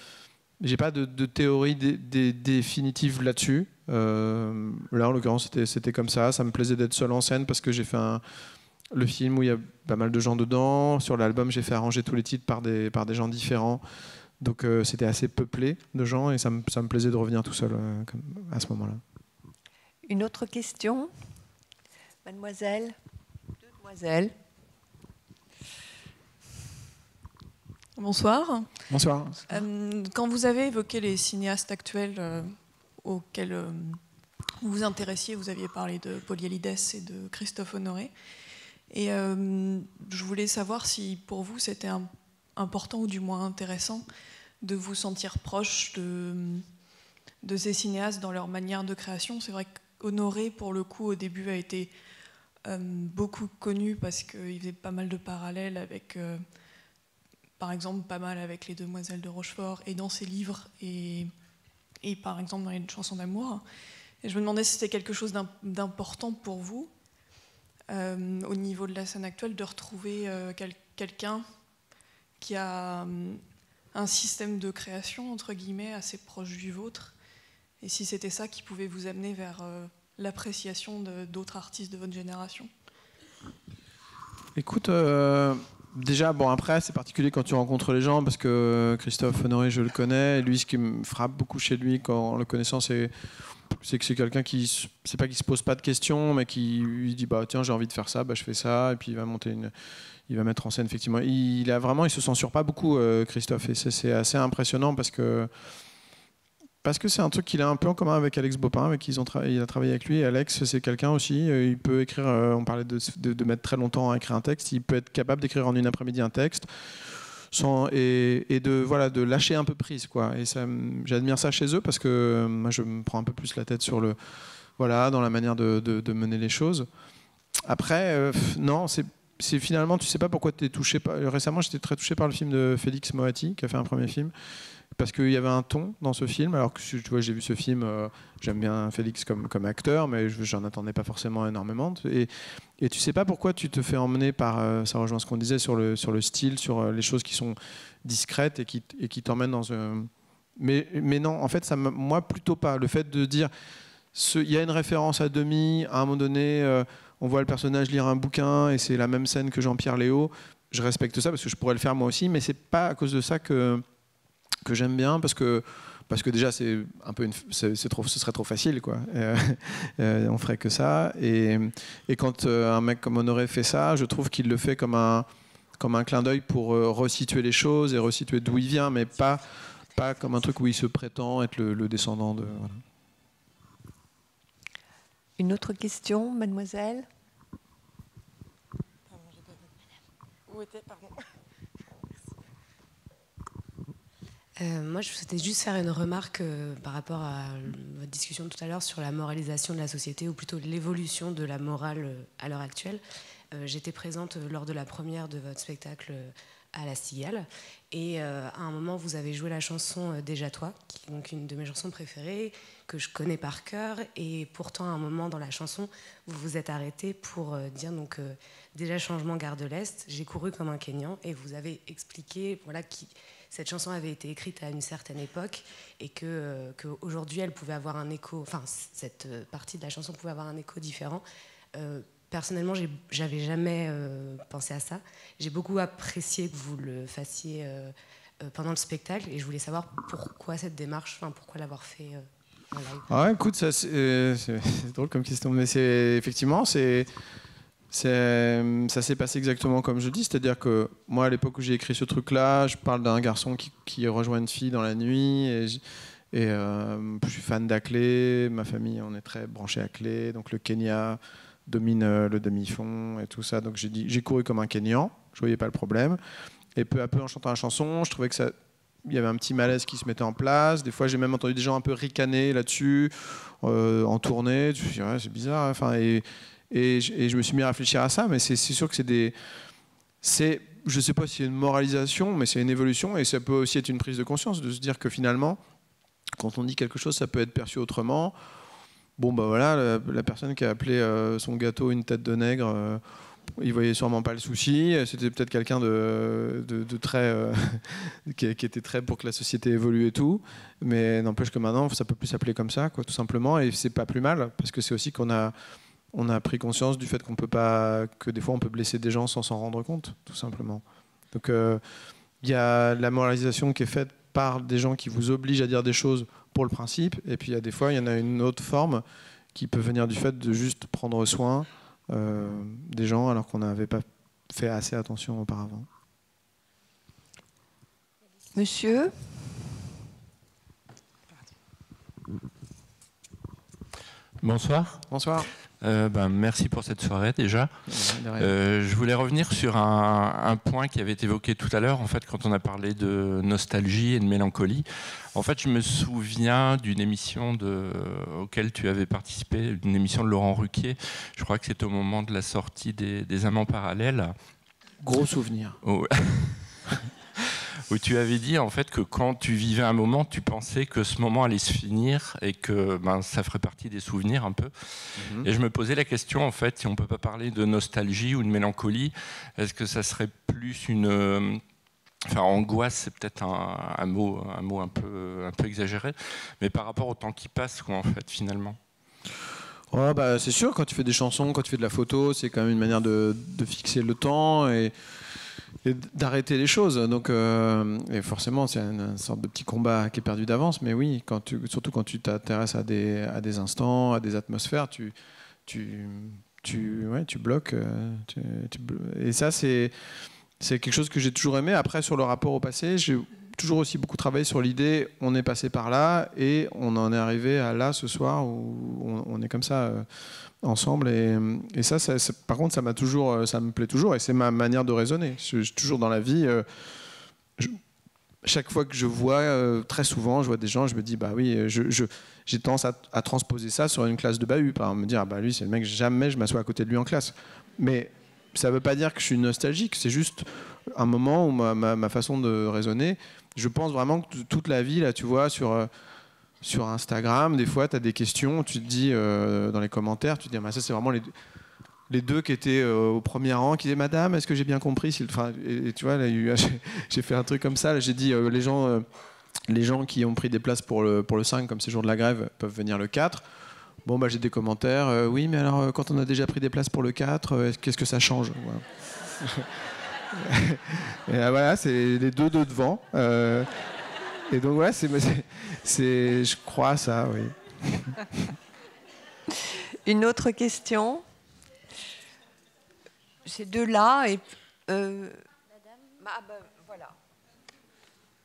théorie définitive là-dessus. Là, en l'occurrence, c'était comme ça. Ça me plaisait d'être seul en scène parce que j'ai fait le film où il y a pas mal de gens dedans. Sur l'album, j'ai fait arranger tous les titres par des gens différents. Donc c'était assez peuplé de gens, et ça me plaisait de revenir tout seul à ce moment-là. Une autre question ? Mademoiselle ? Demoiselle ? Bonsoir. Bonsoir. Quand vous avez évoqué les cinéastes actuels auxquels vous vous intéressiez, vous aviez parlé de Polyalides et de Christophe Honoré. Et je voulais savoir si pour vous c'était important ou du moins intéressant de vous sentir proche de ces cinéastes dans leur manière de création. C'est vrai qu'Honoré, pour le coup, au début a été beaucoup connu parce qu'il faisait pas mal de parallèles avec... par exemple, pas mal avec les Demoiselles de Rochefort et dans ses livres et par exemple dans les chansons d'amour. Et je me demandais si c'était quelque chose d'important pour vous, au niveau de la scène actuelle, de retrouver quelqu'un qui a un système de création, entre guillemets, assez proche du vôtre, et si c'était ça qui pouvait vous amener vers l'appréciation d'autres artistes de votre génération. Écoute... Déjà, bon, après, c'est particulier quand tu rencontres les gens, parce que Christophe Honoré, je le connais. Et lui, ce qui me frappe beaucoup chez lui, en le connaissant, c'est que c'est quelqu'un qui, c'est pas qu'il se pose pas de questions, mais qui lui dit tiens, j'ai envie de faire ça, je fais ça, et puis il va mettre en scène, effectivement. Il se censure pas beaucoup, Christophe, et c'est assez impressionnant parce que c'est un truc qu'il a un peu en commun avec Alex Bopin, avec qui il a travaillé avec lui. Et Alex, c'est quelqu'un aussi, il peut écrire, on parlait de mettre très longtemps à écrire un texte, il peut être capable d'écrire en une après-midi un texte et de lâcher un peu prise, quoi. Et j'admire ça chez eux parce que moi, je me prends un peu plus la tête dans la manière de mener les choses. Après, non, c'est finalement, tu sais pas pourquoi tu es touché. Récemment, j'étais très touché par le film de Félix Moati, qui a fait un premier film. Parce qu'il y avait un ton dans ce film, alors que tu vois, j'ai vu ce film, j'aime bien Félix comme acteur, mais j'en attendais pas forcément énormément. Et tu sais pas pourquoi tu te fais emmener par, ça rejoint ce qu'on disait sur le style, sur les choses qui sont discrètes et qui t'emmènent dans un... Mais non, en fait, moi plutôt pas. Le fait de dire, il y a une référence à demi, à un moment donné, on voit le personnage lire un bouquin et c'est la même scène que Jean-Pierre Léaud, je respecte ça parce que je pourrais le faire moi aussi, mais c'est pas à cause de ça que j'aime bien, parce que déjà c'est un peu ce serait trop facile, quoi. On ferait que ça, et quand un mec comme Honoré fait ça, je trouve qu'il le fait comme un clin d'œil pour resituer les choses et resituer d'où il vient, mais pas comme un truc où il se prétend être le descendant de... Voilà. Une autre question, mademoiselle ? Où était, pardon. Moi, je souhaitais juste faire une remarque par rapport à votre discussion tout à l'heure sur la moralisation de la société, ou plutôt l'évolution de la morale à l'heure actuelle. J'étais présente lors de la première de votre spectacle à la Cigale, et à un moment, vous avez joué la chanson Déjà toi, qui est donc une de mes chansons préférées, que je connais par cœur, et pourtant, à un moment dans la chanson, vous vous êtes arrêté pour dire donc déjà changement gare de l'Est, j'ai couru comme un Kényan, et vous avez expliqué voilà, cette chanson avait été écrite à une certaine époque et qu'aujourd'hui elle pouvait avoir un écho, enfin cette partie de la chanson pouvait avoir un écho différent. Personnellement, j'avais jamais pensé à ça. J'ai beaucoup apprécié que vous le fassiez pendant le spectacle, et je voulais savoir pourquoi cette démarche, enfin pourquoi l'avoir fait en live. Ah, écoute, c'est drôle comme question, mais effectivement, ça s'est passé exactement comme je dis, c'est-à-dire que moi, à l'époque où j'ai écrit ce truc-là, je parle d'un garçon qui rejoint une fille dans la nuit, et je suis fan d'Aclé, ma famille, on est très branché à Aclé, donc le Kenya domine le demi-fond et tout ça, donc j'ai couru comme un Kényan, je voyais pas le problème, et peu à peu en chantant la chanson, je trouvais que il y avait un petit malaise qui se mettait en place. Des fois, j'ai même entendu des gens un peu ricaner là-dessus, en tournée. Je me suis dit, ouais, c'est bizarre. Enfin, et je me suis mis à réfléchir à ça, mais c'est sûr que je ne sais pas si c'est une moralisation, mais c'est une évolution, et ça peut aussi être une prise de conscience, de se dire que finalement, quand on dit quelque chose, ça peut être perçu autrement. Bon, bah voilà, la personne qui a appelé son gâteau une tête de nègre, il voyait sûrement pas le souci. C'était peut-être quelqu'un de très qui était très pour que la société évolue et tout. Mais n'empêche que maintenant, ça peut plus s'appeler comme ça, quoi, tout simplement. Et c'est pas plus mal, parce que c'est aussi qu'on a pris conscience du fait qu'on peut pas, que des fois on peut blesser des gens sans s'en rendre compte, tout simplement. Donc il y a la moralisation qui est faite par des gens qui vous obligent à dire des choses pour le principe, et puis il y a des fois, il y en a une autre forme qui peut venir du fait de juste prendre soin des gens alors qu'on n'avait pas fait assez attention auparavant. Monsieur ? Bonsoir. Bonsoir. Merci pour cette soirée déjà. Je voulais revenir sur un point qui avait été évoqué tout à l'heure, en fait, quand on a parlé de nostalgie et de mélancolie. En fait, je me souviens d'une émission auquel tu avais participé, une émission de Laurent Ruquier. Je crois que c'était au moment de la sortie des Amants parallèles. Gros souvenir. Oh. Où tu avais dit en fait que quand tu vivais un moment, tu pensais que ce moment allait se finir et que ça ferait partie des souvenirs un peu. Mmh. Et je me posais la question en fait, si on peut pas parler de nostalgie ou de mélancolie, est-ce que ça serait plus une... Enfin, angoisse, c'est peut-être un mot un peu exagéré, mais par rapport au temps qui passe, quoi, en fait, finalement. Oh, bah, c'est sûr, quand tu fais des chansons, quand tu fais de la photo, c'est quand même une manière de fixer le temps et d'arrêter les choses. Donc, et forcément, c'est une sorte de petit combat qui est perdu d'avance. Mais oui, surtout quand tu t'intéresses à des instants, à des atmosphères, tu bloques. Et ça, c'est quelque chose que j'ai toujours aimé. Après, sur le rapport au passé, j'ai toujours aussi beaucoup travaillé sur l'idée, on est passé par là et on en est arrivé à là ce soir où on est comme ça ensemble. Et ça, par contre, ça me plaît toujours et c'est ma manière de raisonner. Toujours dans la vie, chaque fois que je vois, très souvent, je vois des gens, je me dis, bah oui, j'ai tendance à transposer ça sur une classe de bahut. Par exemple, me dire, ah bah lui, c'est le mec, jamais je m'assois à côté de lui en classe. Mais ça ne veut pas dire que je suis nostalgique, c'est juste un moment où ma façon de raisonner, je pense vraiment que toute la vie, là, tu vois, sur Instagram, des fois, tu as des questions, tu te dis, dans les commentaires, tu te dis, ah, ça, c'est vraiment les deux qui étaient au premier rang, qui disaient, madame, est-ce que j'ai bien compris et tu vois, là, j'ai fait un truc comme ça, là, j'ai dit, les gens qui ont pris des places pour le 5, comme c'est jour de la grève, peuvent venir le 4. Bon, bah, j'ai des commentaires. Oui, mais alors, quand on a déjà pris des places pour le 4, qu'est-ce que ça change? Voilà. Et là, voilà, c'est les deux de devant. Et donc, ouais, je crois à ça, oui. Une autre question? Ces deux-là. Et, Madame.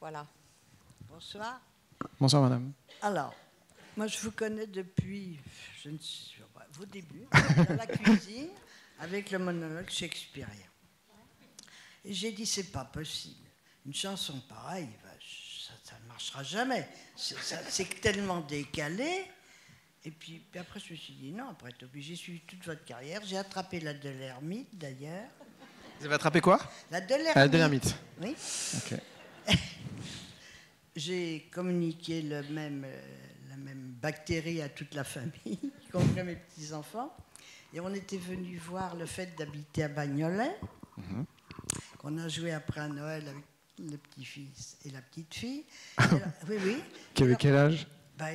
Voilà. Bonsoir. Bonsoir, madame. Alors, moi, je vous connais depuis, je ne sais pas, vos débuts, dans la cuisine, avec le monologue shakespearien. Et j'ai dit, c'est pas possible. Une chanson pareille, ça ne marchera jamais. C'est tellement décalé. Et puis après, je me suis dit, non, après être obligé, j'ai suivi toute votre carrière. J'ai attrapé la de l'ermite, d'ailleurs. Vous avez attrapé quoi? La de l'ermite. La de l'ermite. Oui. Ok. J'ai communiqué la même bactérie à toute la famille, y compris mes petits-enfants. Et on était venus voir le fait d'habiter à Bagnolet, qu'on a joué après à Noël avec le petit-fils et la petite-fille. Oui, oui. Qui avait quel âge?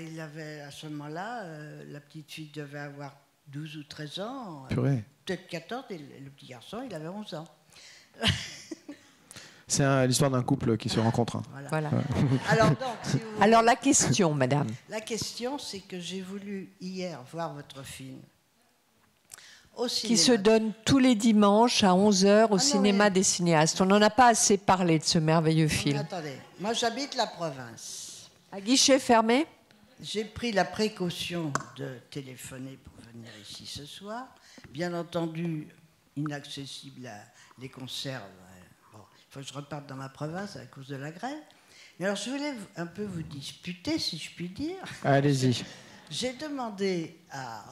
Il avait, à ce moment-là, la petite-fille devait avoir 12 ou 13 ans. Purée. Peut-être 14, et le petit garçon, il avait 11 ans. C'est l'histoire d'un couple qui se rencontre. Hein. Voilà. Alors, donc, si vous voulez, Alors la question, madame. la question, c'est que j'ai voulu hier voir votre film au cinéma. Qui se donne tous les dimanches à 11h au cinéma des cinéastes. On n'en a pas assez parlé de ce merveilleux film. Attendez, moi j'habite la province. À guichet fermé? J'ai pris la précaution de téléphoner pour venir ici ce soir. Bien entendu, inaccessible à les conserves. Bon, il faut que je reparte dans ma province à cause de la grève. Mais alors, je voulais un peu vous disputer, si je puis dire. Allez-y. J'ai demandé,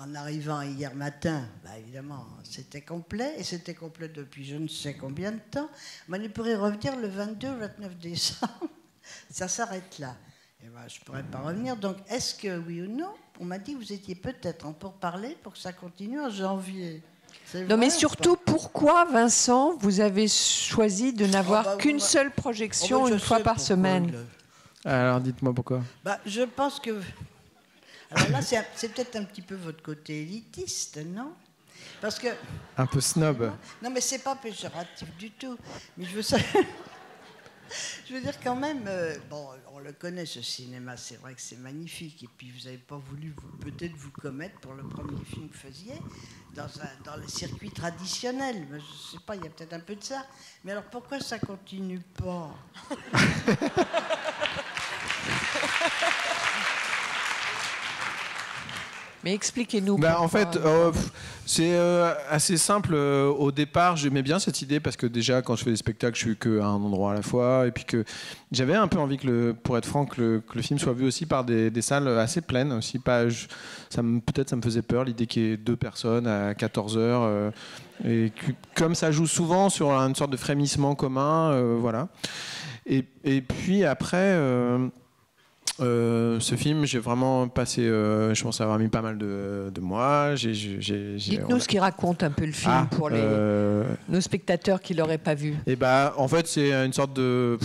en arrivant hier matin, évidemment, c'était complet, et c'était complet depuis je ne sais combien de temps, mais il pourrait revenir le 22 ou 29 décembre. Ça s'arrête là. Et je ne pourrais pas revenir. Donc, est-ce que, oui ou non, on m'a dit que vous étiez peut-être en pourparlers pour que ça continue en janvier. Non, mais surtout, pourquoi, Vincent, vous avez choisi de n'avoir qu'une seule projection une fois par semaine? Alors, dites-moi pourquoi. Je pense que... Alors là, c'est peut-être un petit peu votre côté élitiste, non? Parce que... Un peu snob. Non, mais c'est pas péjoratif du tout. Mais je veux ça... Je veux dire quand même, on le connaît ce cinéma, c'est vrai que c'est magnifique. Et puis vous n'avez pas voulu peut-être vous commettre pour le premier film que vous faisiez dans le circuit traditionnel. Je ne sais pas, il y a peut-être un peu de ça. Mais alors pourquoi ça continue pas? Mais expliquez-nous. En fait, c'est assez simple. Au départ, j'aimais bien cette idée parce que déjà, quand je fais des spectacles, je suis qu'à un endroit à la fois. Et puis que j'avais un peu envie, pour être franc, que le film soit vu aussi par des salles assez pleines. Aussi. Peut-être ça me faisait peur, l'idée qu'il y ait 2 personnes à 14h. Et comme ça joue souvent sur une sorte de frémissement commun. Voilà. Et puis après... ce film, j'ai vraiment passé, je pense avoir mis pas mal de mois. Dites-nous ce qu'il raconte un peu le film pour nos spectateurs qui l'auraient pas vu. Et en fait, c'est une sorte de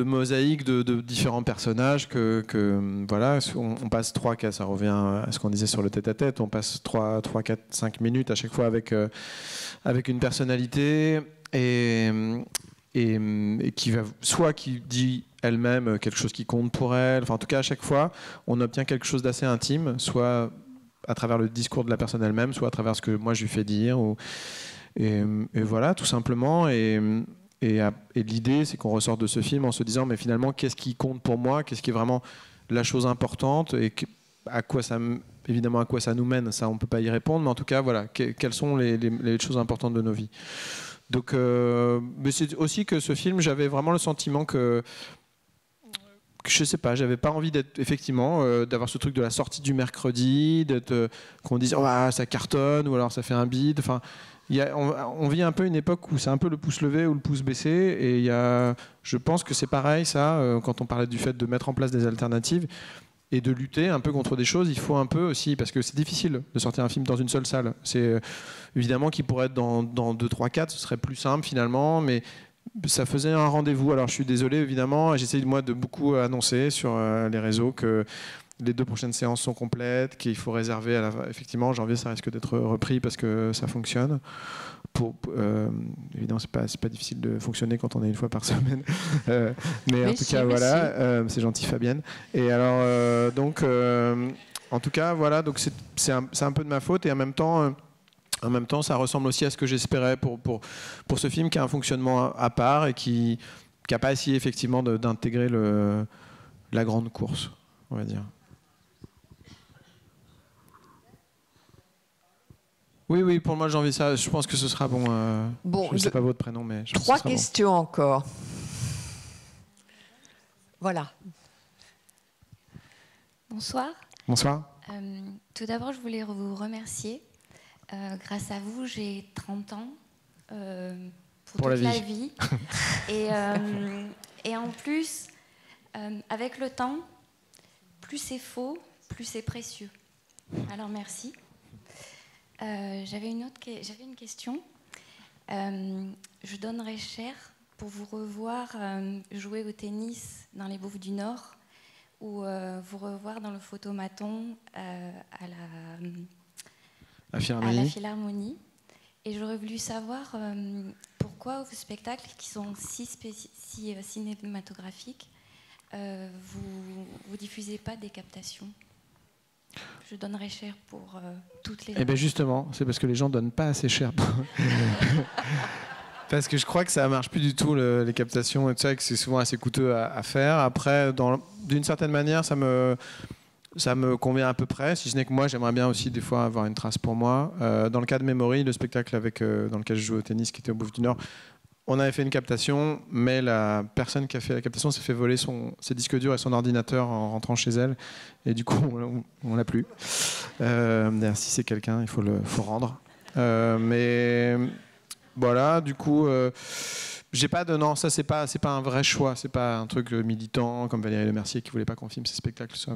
mosaïque de différents personnages voilà, on passe 3-4, ça revient à ce qu'on disait sur le tête-à-tête, on passe 3, 4, 5 minutes à chaque fois avec une personnalité et qui dit elle-même quelque chose qui compte pour elle. Enfin, en tout cas, à chaque fois, on obtient quelque chose d'assez intime, soit à travers le discours de la personne elle-même, soit à travers ce que moi je lui fais dire. Et voilà, tout simplement. Et l'idée, c'est qu'on ressort de ce film en se disant, mais finalement, qu'est-ce qui compte pour moi? Qu'est-ce qui est vraiment la chose importante? Et évidemment, à quoi ça nous mène? Ça, on ne peut pas y répondre. Mais en tout cas, voilà, quelles sont les choses importantes de nos vies? Donc, mais c'est aussi que ce film, j'avais vraiment le sentiment que je sais pas, j'avais pas envie d'être effectivement d'avoir ce truc de la sortie du mercredi, qu'on dise ça cartonne ou alors ça fait un bide. Enfin, on vit un peu une époque où c'est un peu le pouce levé ou le pouce baissé, et je pense que c'est pareil ça quand on parlait du fait de mettre en place des alternatives et de lutter un peu contre des choses. Il faut un peu aussi, parce que c'est difficile de sortir un film dans une seule salle. C'est évidemment qu'il pourrait être dans 2, 3, 4, ce serait plus simple finalement, mais ça faisait un rendez-vous. Alors je suis désolé évidemment, j'essaie moi de beaucoup annoncer sur les réseaux que les 2 prochaines séances sont complètes, qu'il faut réserver effectivement en janvier ça risque d'être repris parce que ça fonctionne. Évidemment c'est pas difficile de fonctionner quand on est une fois par semaine, mais en tout cas voilà, c'est gentil Fabienne. Et alors donc en tout cas voilà, donc c'est un peu de ma faute, et en même temps, ça ressemble aussi à ce que j'espérais pour ce film qui a un fonctionnement à part et qui n'a pas essayé effectivement d'intégrer la grande course, on va dire. Oui, pour moi, janvier, ça, je pense que ce sera bon. Je ne sais pas votre prénom, mais je pense 3 que ce sera questions encore. Voilà. Bonsoir. Bonsoir. Tout d'abord, je voulais vous remercier. Grâce à vous, j'ai 30 ans pour toute la vie. Et en plus, avec le temps, plus c'est faux, plus c'est précieux. Alors merci. J'avais une question. Je donnerais cher pour vous revoir jouer au tennis dans les Bouffes du Nord ou vous revoir dans le photomaton à la Philharmonie. Et j'aurais voulu savoir pourquoi vos spectacles, qui sont si cinématographiques, vous diffusez pas des captations. Je donnerais cher pour toutes les... Eh bien justement, c'est parce que les gens ne donnent pas assez cher. Parce que je crois que ça ne marche plus du tout, les captations et tout ça, et que c'est souvent assez coûteux à faire. Après, d'une certaine manière, ça me convient à peu près, si ce n'est que moi, j'aimerais bien aussi des fois avoir une trace pour moi. Dans le cas de Memory, le spectacle dans lequel je joue au tennis, qui était au Bouffes du Nord, on avait fait une captation, mais la personne qui a fait la captation s'est fait voler ses disques durs et son ordinateur en rentrant chez elle. Et du coup, on l'a plus. D'ailleurs, si c'est quelqu'un, il faut rendre. Mais voilà, du coup, j'ai pas de... Non, ça, c'est pas un vrai choix. C'est pas un truc militant, comme Valérie Lemercier, qui voulait pas qu'on filme ses spectacles, ça,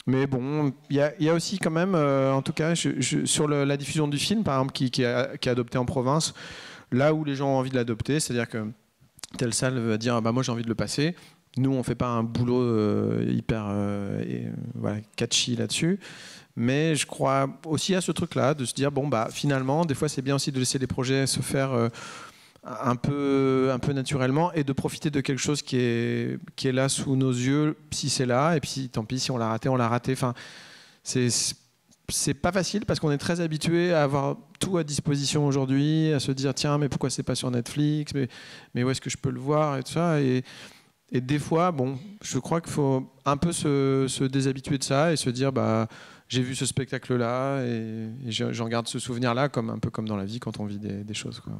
mais bon, il y a aussi quand même, en tout cas, sur la diffusion du film, par exemple, qui est adopté en province, là où les gens ont envie de l'adopter, c'est-à-dire que telle salle va dire bah, moi j'ai envie de le passer. Nous, on ne fait pas un boulot hyper catchy là-dessus. Mais je crois aussi à ce truc-là, de se dire bon, bah, finalement, des fois, c'est bien aussi de laisser les projets se faire un peu naturellement et de profiter de quelque chose qui est là sous nos yeux, si c'est là. Et puis, tant pis, si on l'a raté, on l'a raté. Enfin, c'est pas facile parce qu'on est très habitué à avoir tout à disposition aujourd'hui, à se dire tiens mais pourquoi c'est pas sur Netflix, mais où est-ce que je peux le voir et tout ça, et des fois bon, je crois qu'il faut un peu se déshabituer de ça et se dire bah j'ai vu ce spectacle là et j'en garde ce souvenir là, comme un peu comme dans la vie quand on vit des choses, quoi.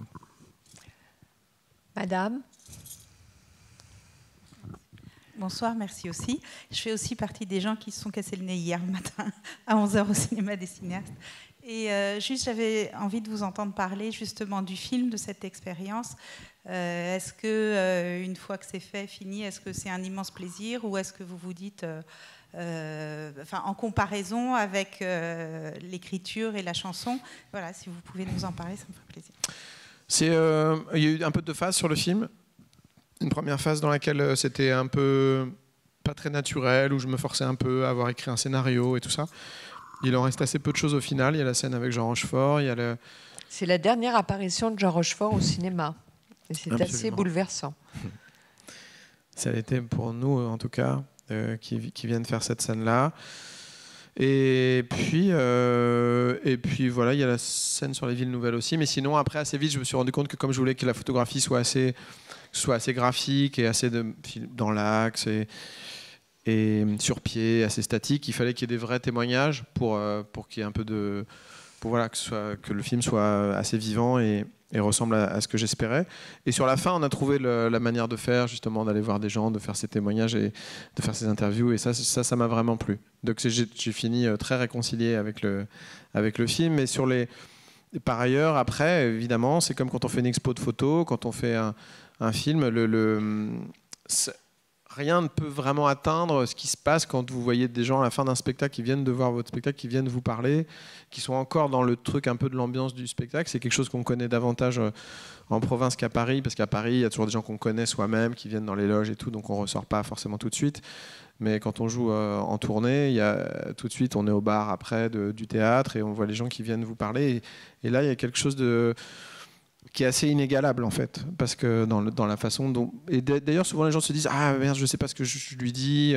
Madame. Bonsoir, merci aussi. Je fais aussi partie des gens qui se sont cassés le nez hier matin à 11h au cinéma des cinéastes. Et juste, j'avais envie de vous entendre parler justement du film, de cette expérience. Est-ce que, une fois que c'est fait, fini, est-ce que c'est un immense plaisir ou est-ce que vous vous dites, en comparaison avec l'écriture et la chanson, voilà, si vous pouvez nous en parler, ça me ferait plaisir. Il y a eu un peu de phases sur le film. Une première phase dans laquelle c'était un peu pas très naturel, où je me forçais un peu à avoir écrit un scénario et tout ça. Il en reste assez peu de choses au final. Il y a la scène avec Jean Rochefort. C'est la dernière apparition de Jean Rochefort au cinéma. Et c'est assez bouleversant. Ça l'était pour nous, en tout cas, qui viennent faire cette scène-là. Et puis voilà, il y a la scène sur les villes nouvelles aussi. Mais sinon, après, assez vite, je me suis rendu compte que comme je voulais que la photographie soit assez graphique et assez dans l'axe et sur pied, assez statique, il fallait qu'il y ait des vrais témoignages pour qu'il y ait un peu de... Voilà, que le film soit assez vivant et ressemble à ce que j'espérais. Et sur la fin, on a trouvé la manière de faire, justement, d'aller voir des gens, de faire ces témoignages et de faire ces interviews. Et ça m'a vraiment plu. Donc j'ai fini très réconcilié avec le film. Et par ailleurs, après, évidemment, c'est comme quand on fait une expo de photos, quand on fait un film, rien ne peut vraiment atteindre ce qui se passe quand vous voyez des gens à la fin d'un spectacle qui viennent de voir votre spectacle, qui viennent vous parler, qui sont encore dans le truc un peu de l'ambiance du spectacle. C'est quelque chose qu'on connaît davantage en province qu'à Paris, parce qu'à Paris, il y a toujours des gens qu'on connaît soi-même, qui viennent dans les loges et tout, donc on ne ressort pas forcément tout de suite. Mais quand on joue en tournée, tout de suite, on est au bar après du théâtre et on voit les gens qui viennent vous parler. Et là, il y a quelque chose qui est assez inégalable en fait, parce que dans la façon dont... Et d'ailleurs souvent les gens se disent ah merde, je sais pas ce que je lui dis,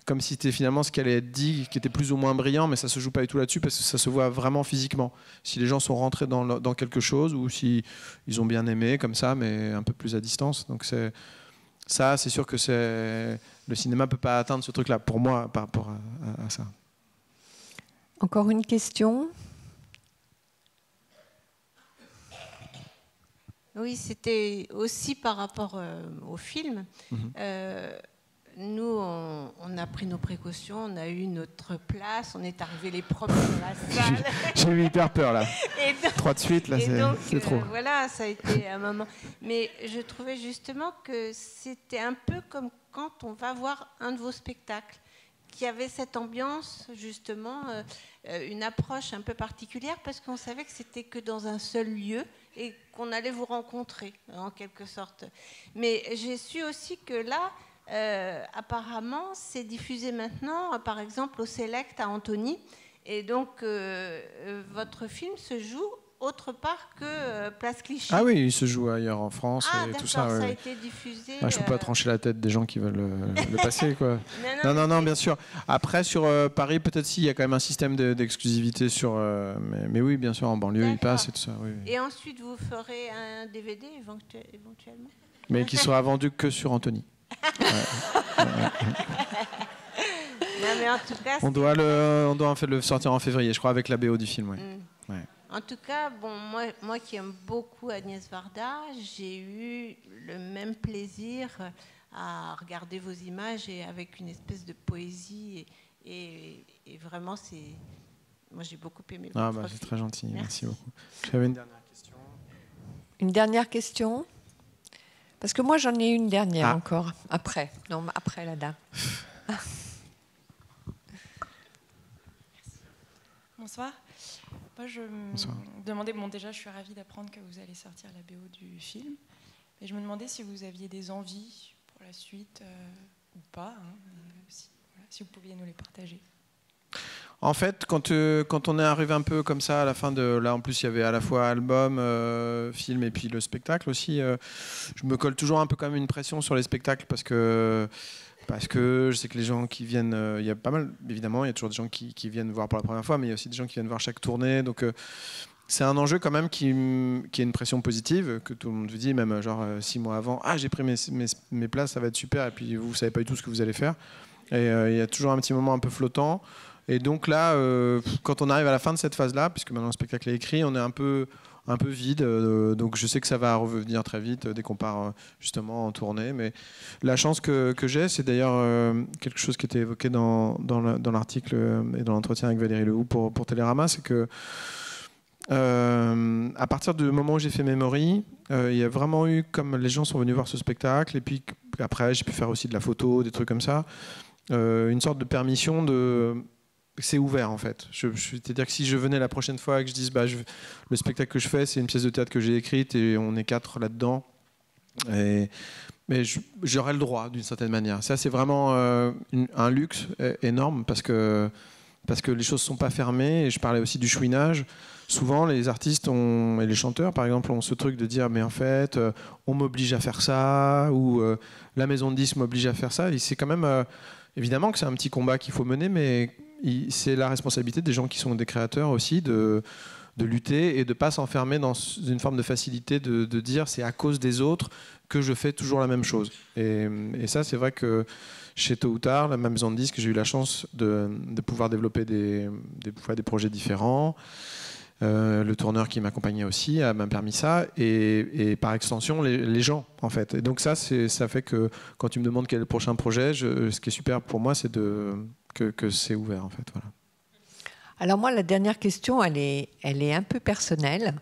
comme si c'était finalement ce qu'elle allait être dit qui était plus ou moins brillant, mais ça se joue pas du tout là-dessus parce que ça se voit vraiment physiquement, si les gens sont rentrés dans quelque chose ou si ils ont bien aimé comme ça mais un peu plus à distance. Donc c'est sûr que le cinéma peut pas atteindre ce truc là pour moi par rapport à ça. Encore une question? Oui, c'était aussi par rapport au film. nous, on a pris nos précautions, on a eu notre place, on est arrivés les premiers dans la salle. J'ai eu hyper peur là. Donc, 3 de suite, là, c'est trop. Voilà, ça a été un moment. Mais je trouvais justement que c'était un peu comme quand on va voir un de vos spectacles, qui avait cette ambiance, justement, une approche un peu particulière, parce qu'on savait que c'était que dans un seul lieu et qu'on allait vous rencontrer, en quelque sorte. Mais j'ai su aussi que là, apparemment, c'est diffusé maintenant, par exemple, au Select à Antony. Et donc, votre film se joue autre part que Place Clichy. Ah oui, il se joue ailleurs en France et tout ça. Ça ouais. a été diffusé. Je ne peux pas trancher la tête des gens qui veulent le passer, quoi. Non, bien sûr. Après, sur Paris, peut-être s'il y a quand même un système d'exclusivité sur. Mais oui, bien sûr, en banlieue, il passe et tout ça. Oui. Et ensuite, vous ferez un DVD éventuellement. Mais qui sera vendu que sur Antony. Non, mais en tout cas, on doit en fait le sortir en février, je crois, avec la BO du film. Ouais. Ouais. En tout cas, bon, moi qui aime beaucoup Agnès Varda, j'ai eu le même plaisir à regarder vos images et avec une espèce de poésie. Et vraiment, moi j'ai beaucoup aimé. C'est très gentil, merci beaucoup. J'avais une dernière question. Une dernière question ? Parce que moi j'en ai une dernière encore, après. Non, après la dame. Bonsoir. Moi, je me demandais, déjà, je suis ravie d'apprendre que vous allez sortir la BO du film. Et je me demandais si vous aviez des envies pour la suite ou pas, si vous pouviez nous les partager. En fait, quand on est arrivé un peu comme ça à la fin de... Là, en plus, il y avait à la fois album, film et puis le spectacle aussi. Je me colle toujours un peu quand même une pression sur les spectacles parce que je sais que les gens qui viennent... il y a pas mal, évidemment, il y a toujours des gens qui viennent voir pour la première fois, mais il y a aussi des gens qui viennent voir chaque tournée. Donc, c'est un enjeu quand même qui est une pression positive, que tout le monde vous dit, même genre 6 mois avant, j'ai pris mes places, ça va être super, et puis vous ne savez pas du tout ce que vous allez faire. Et il y a toujours un petit moment un peu flottant. Et donc là, quand on arrive à la fin de cette phase-là, puisque maintenant le spectacle est écrit, on est un peu vide. Donc je sais que ça va revenir très vite dès qu'on part justement en tournée. Mais la chance que j'ai, c'est d'ailleurs quelque chose qui était évoqué dans l'article et dans l'entretien avec Valérie Lehoux pour Télérama, c'est que à partir du moment où j'ai fait Memory, il y a vraiment eu, comme les gens sont venus voir ce spectacle, et puis après j'ai pu faire aussi de la photo, des trucs comme ça, une sorte de permission de... C'est ouvert en fait. C'est-à-dire que si je venais la prochaine fois et que je dise le spectacle que je fais, c'est une pièce de théâtre que j'ai écrite et on est 4 là-dedans, mais j'aurais le droit d'une certaine manière. Ça, c'est vraiment un luxe énorme parce que les choses ne sont pas fermées. Et je parlais aussi du chouinage. Souvent, les artistes et les chanteurs, par exemple, ont ce truc de dire mais en fait, on m'oblige à faire ça, ou la maison de disques m'oblige à faire ça. Et c'est quand même... évidemment que c'est un petit combat qu'il faut mener, mais c'est la responsabilité des gens qui sont des créateurs aussi de lutter et de ne pas s'enfermer dans une forme de facilité de dire c'est à cause des autres que je fais toujours la même chose. Et ça, c'est vrai que chez Tôt ou Tard, la maison de disques, j'ai eu la chance de pouvoir développer des projets différents. Le tourneur qui m'accompagnait aussi m'a permis ça, et par extension les gens en fait. Et donc ça fait que quand tu me demandes quel est le prochain projet, ce qui est super pour moi, c'est que c'est ouvert en fait. Voilà. Alors moi, la dernière question, elle est un peu personnelle.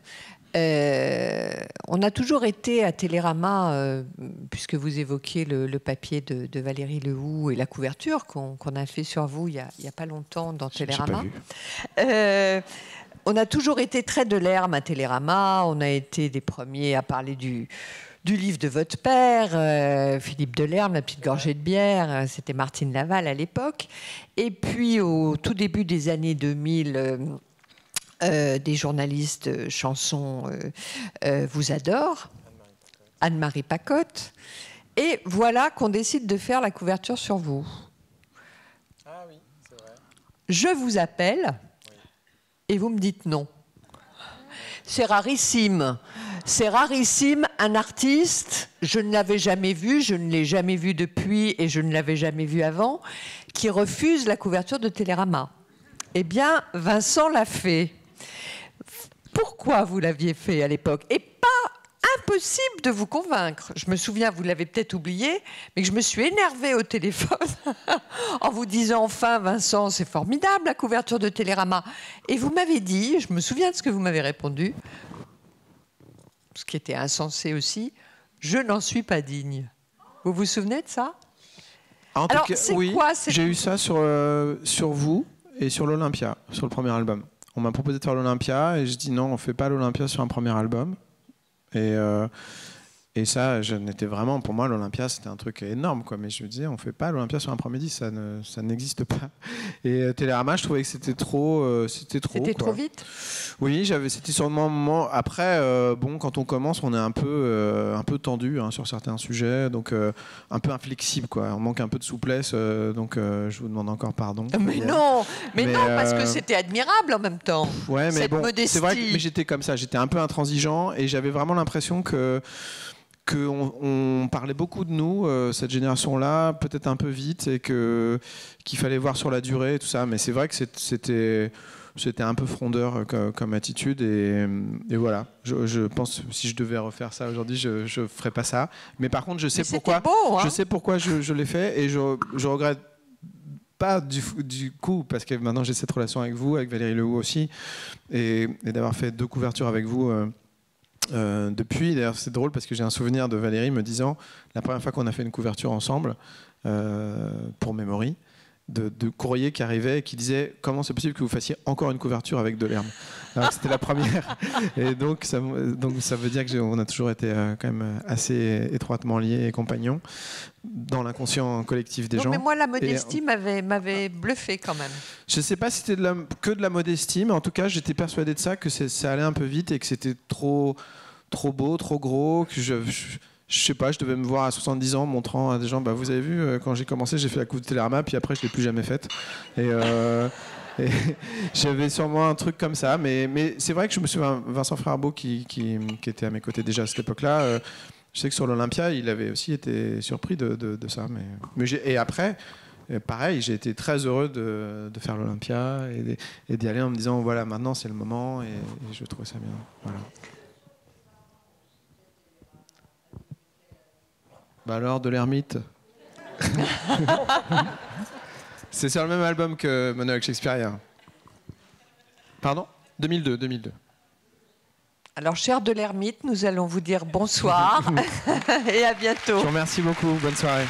On a toujours été à Télérama, puisque vous évoquiez le papier de Valérie Lehoux et la couverture qu'on a fait sur vous il y a pas longtemps dans Télérama. On a toujours été très de l'herbe à Télérama. On a été les premiers à parler du livre de votre père, Philippe Delerme, La petite gorgée de bière. C'était Martine Laval à l'époque. Et puis, au tout début des années 2000, des journalistes chansons vous adorent. Anne-Marie Pacotte. Et voilà qu'on décide de faire la couverture sur vous. Ah oui, c'est vrai. Je vous appelle... Et vous me dites non. C'est rarissime. C'est rarissime, un artiste, je ne l'avais jamais vu, je ne l'ai jamais vu depuis et je ne l'avais jamais vu avant, qui refuse la couverture de Télérama. Eh bien, Vincent l'a fait. Pourquoi vous l'aviez fait à l'époque? Et pas un impossible de vous convaincre. Je me souviens, vous l'avez peut-être oublié, mais que je me suis énervée au téléphone en vous disant enfin, Vincent, c'est formidable la couverture de Télérama. Et vous m'avez dit, je me souviens de ce que vous m'avez répondu, ce qui était insensé aussi, je n'en suis pas digne. Vous vous souvenez de ça? En Alors, tout cas, c'est oui, quoi j'ai eu ça sur vous et sur l'Olympia, sur le premier album. On m'a proposé de faire l'Olympia et je dis non, on fait pas l'Olympia sur un premier album. Et ça, pour moi, l'Olympia, c'était un truc énorme, quoi. Mais je me disais, on fait pas l'Olympia sur un premier disque, ça n'existe pas. Et Télérama, je trouvais que c'était trop. C'était trop vite. Oui, c'était sûrement un moment. Après, bon, quand on commence, on est un peu tendu hein, sur certains sujets, donc un peu inflexible, quoi. On manque un peu de souplesse, donc je vous demande encore pardon. Mais non, parce que c'était admirable en même temps. Ouais, mais cette bon, modestie. c'est vrai que j'étais comme ça, j'étais un peu intransigeant et j'avais vraiment l'impression qu'on parlait beaucoup de nous, cette génération-là, peut-être un peu vite, et qu'il fallait voir sur la durée et tout ça. Mais c'est vrai que c'était un peu frondeur comme attitude. Et voilà, je pense que si je devais refaire ça aujourd'hui, je ne ferais pas ça. Mais par contre, je sais pourquoi, beau, hein, je sais pourquoi je l'ai fait et je regrette pas du coup, parce que maintenant j'ai cette relation avec vous, avec Valérie Lehoux aussi, et d'avoir fait 2 couvertures avec vous. Depuis, d'ailleurs, c'est drôle parce que j'ai un souvenir de Valérie me disant, la première fois qu'on a fait une couverture ensemble pour Memory, de courrier qui arrivait et qui disait comment c'est possible que vous fassiez encore une couverture avec Delerme. Alors c'était la première. Et donc ça veut dire qu'on a toujours été quand même assez étroitement liés et compagnons dans l'inconscient collectif des gens. Mais moi, la modestie m'avait bluffé quand même. Je ne sais pas si c'était que de la modestie, mais en tout cas, j'étais persuadé de ça, que ça allait un peu vite et que c'était trop beau, trop gros, que je sais pas, je devais me voir à 70 ans montrant à des gens, bah, vous avez vu, quand j'ai commencé, j'ai fait la coupe de Télérama, puis après, je ne l'ai plus jamais faite. Et j'avais sûrement un truc comme ça, mais c'est vrai que je me souviens, Vincent Frerbeau, qui était à mes côtés déjà à cette époque-là, je sais que sur l'Olympia, il avait aussi été surpris de ça. Et après, pareil, j'ai été très heureux de faire l'Olympia et d'y aller en me disant, voilà, maintenant c'est le moment, et je trouvais ça bien. Voilà. Bah alors, de l'ermite. C'est sur le même album que Monologue Shakespearien. Pardon ? 2002. Alors, cher de l'ermite, nous allons vous dire bonsoir et à bientôt. Je vous remercie beaucoup. Bonne soirée.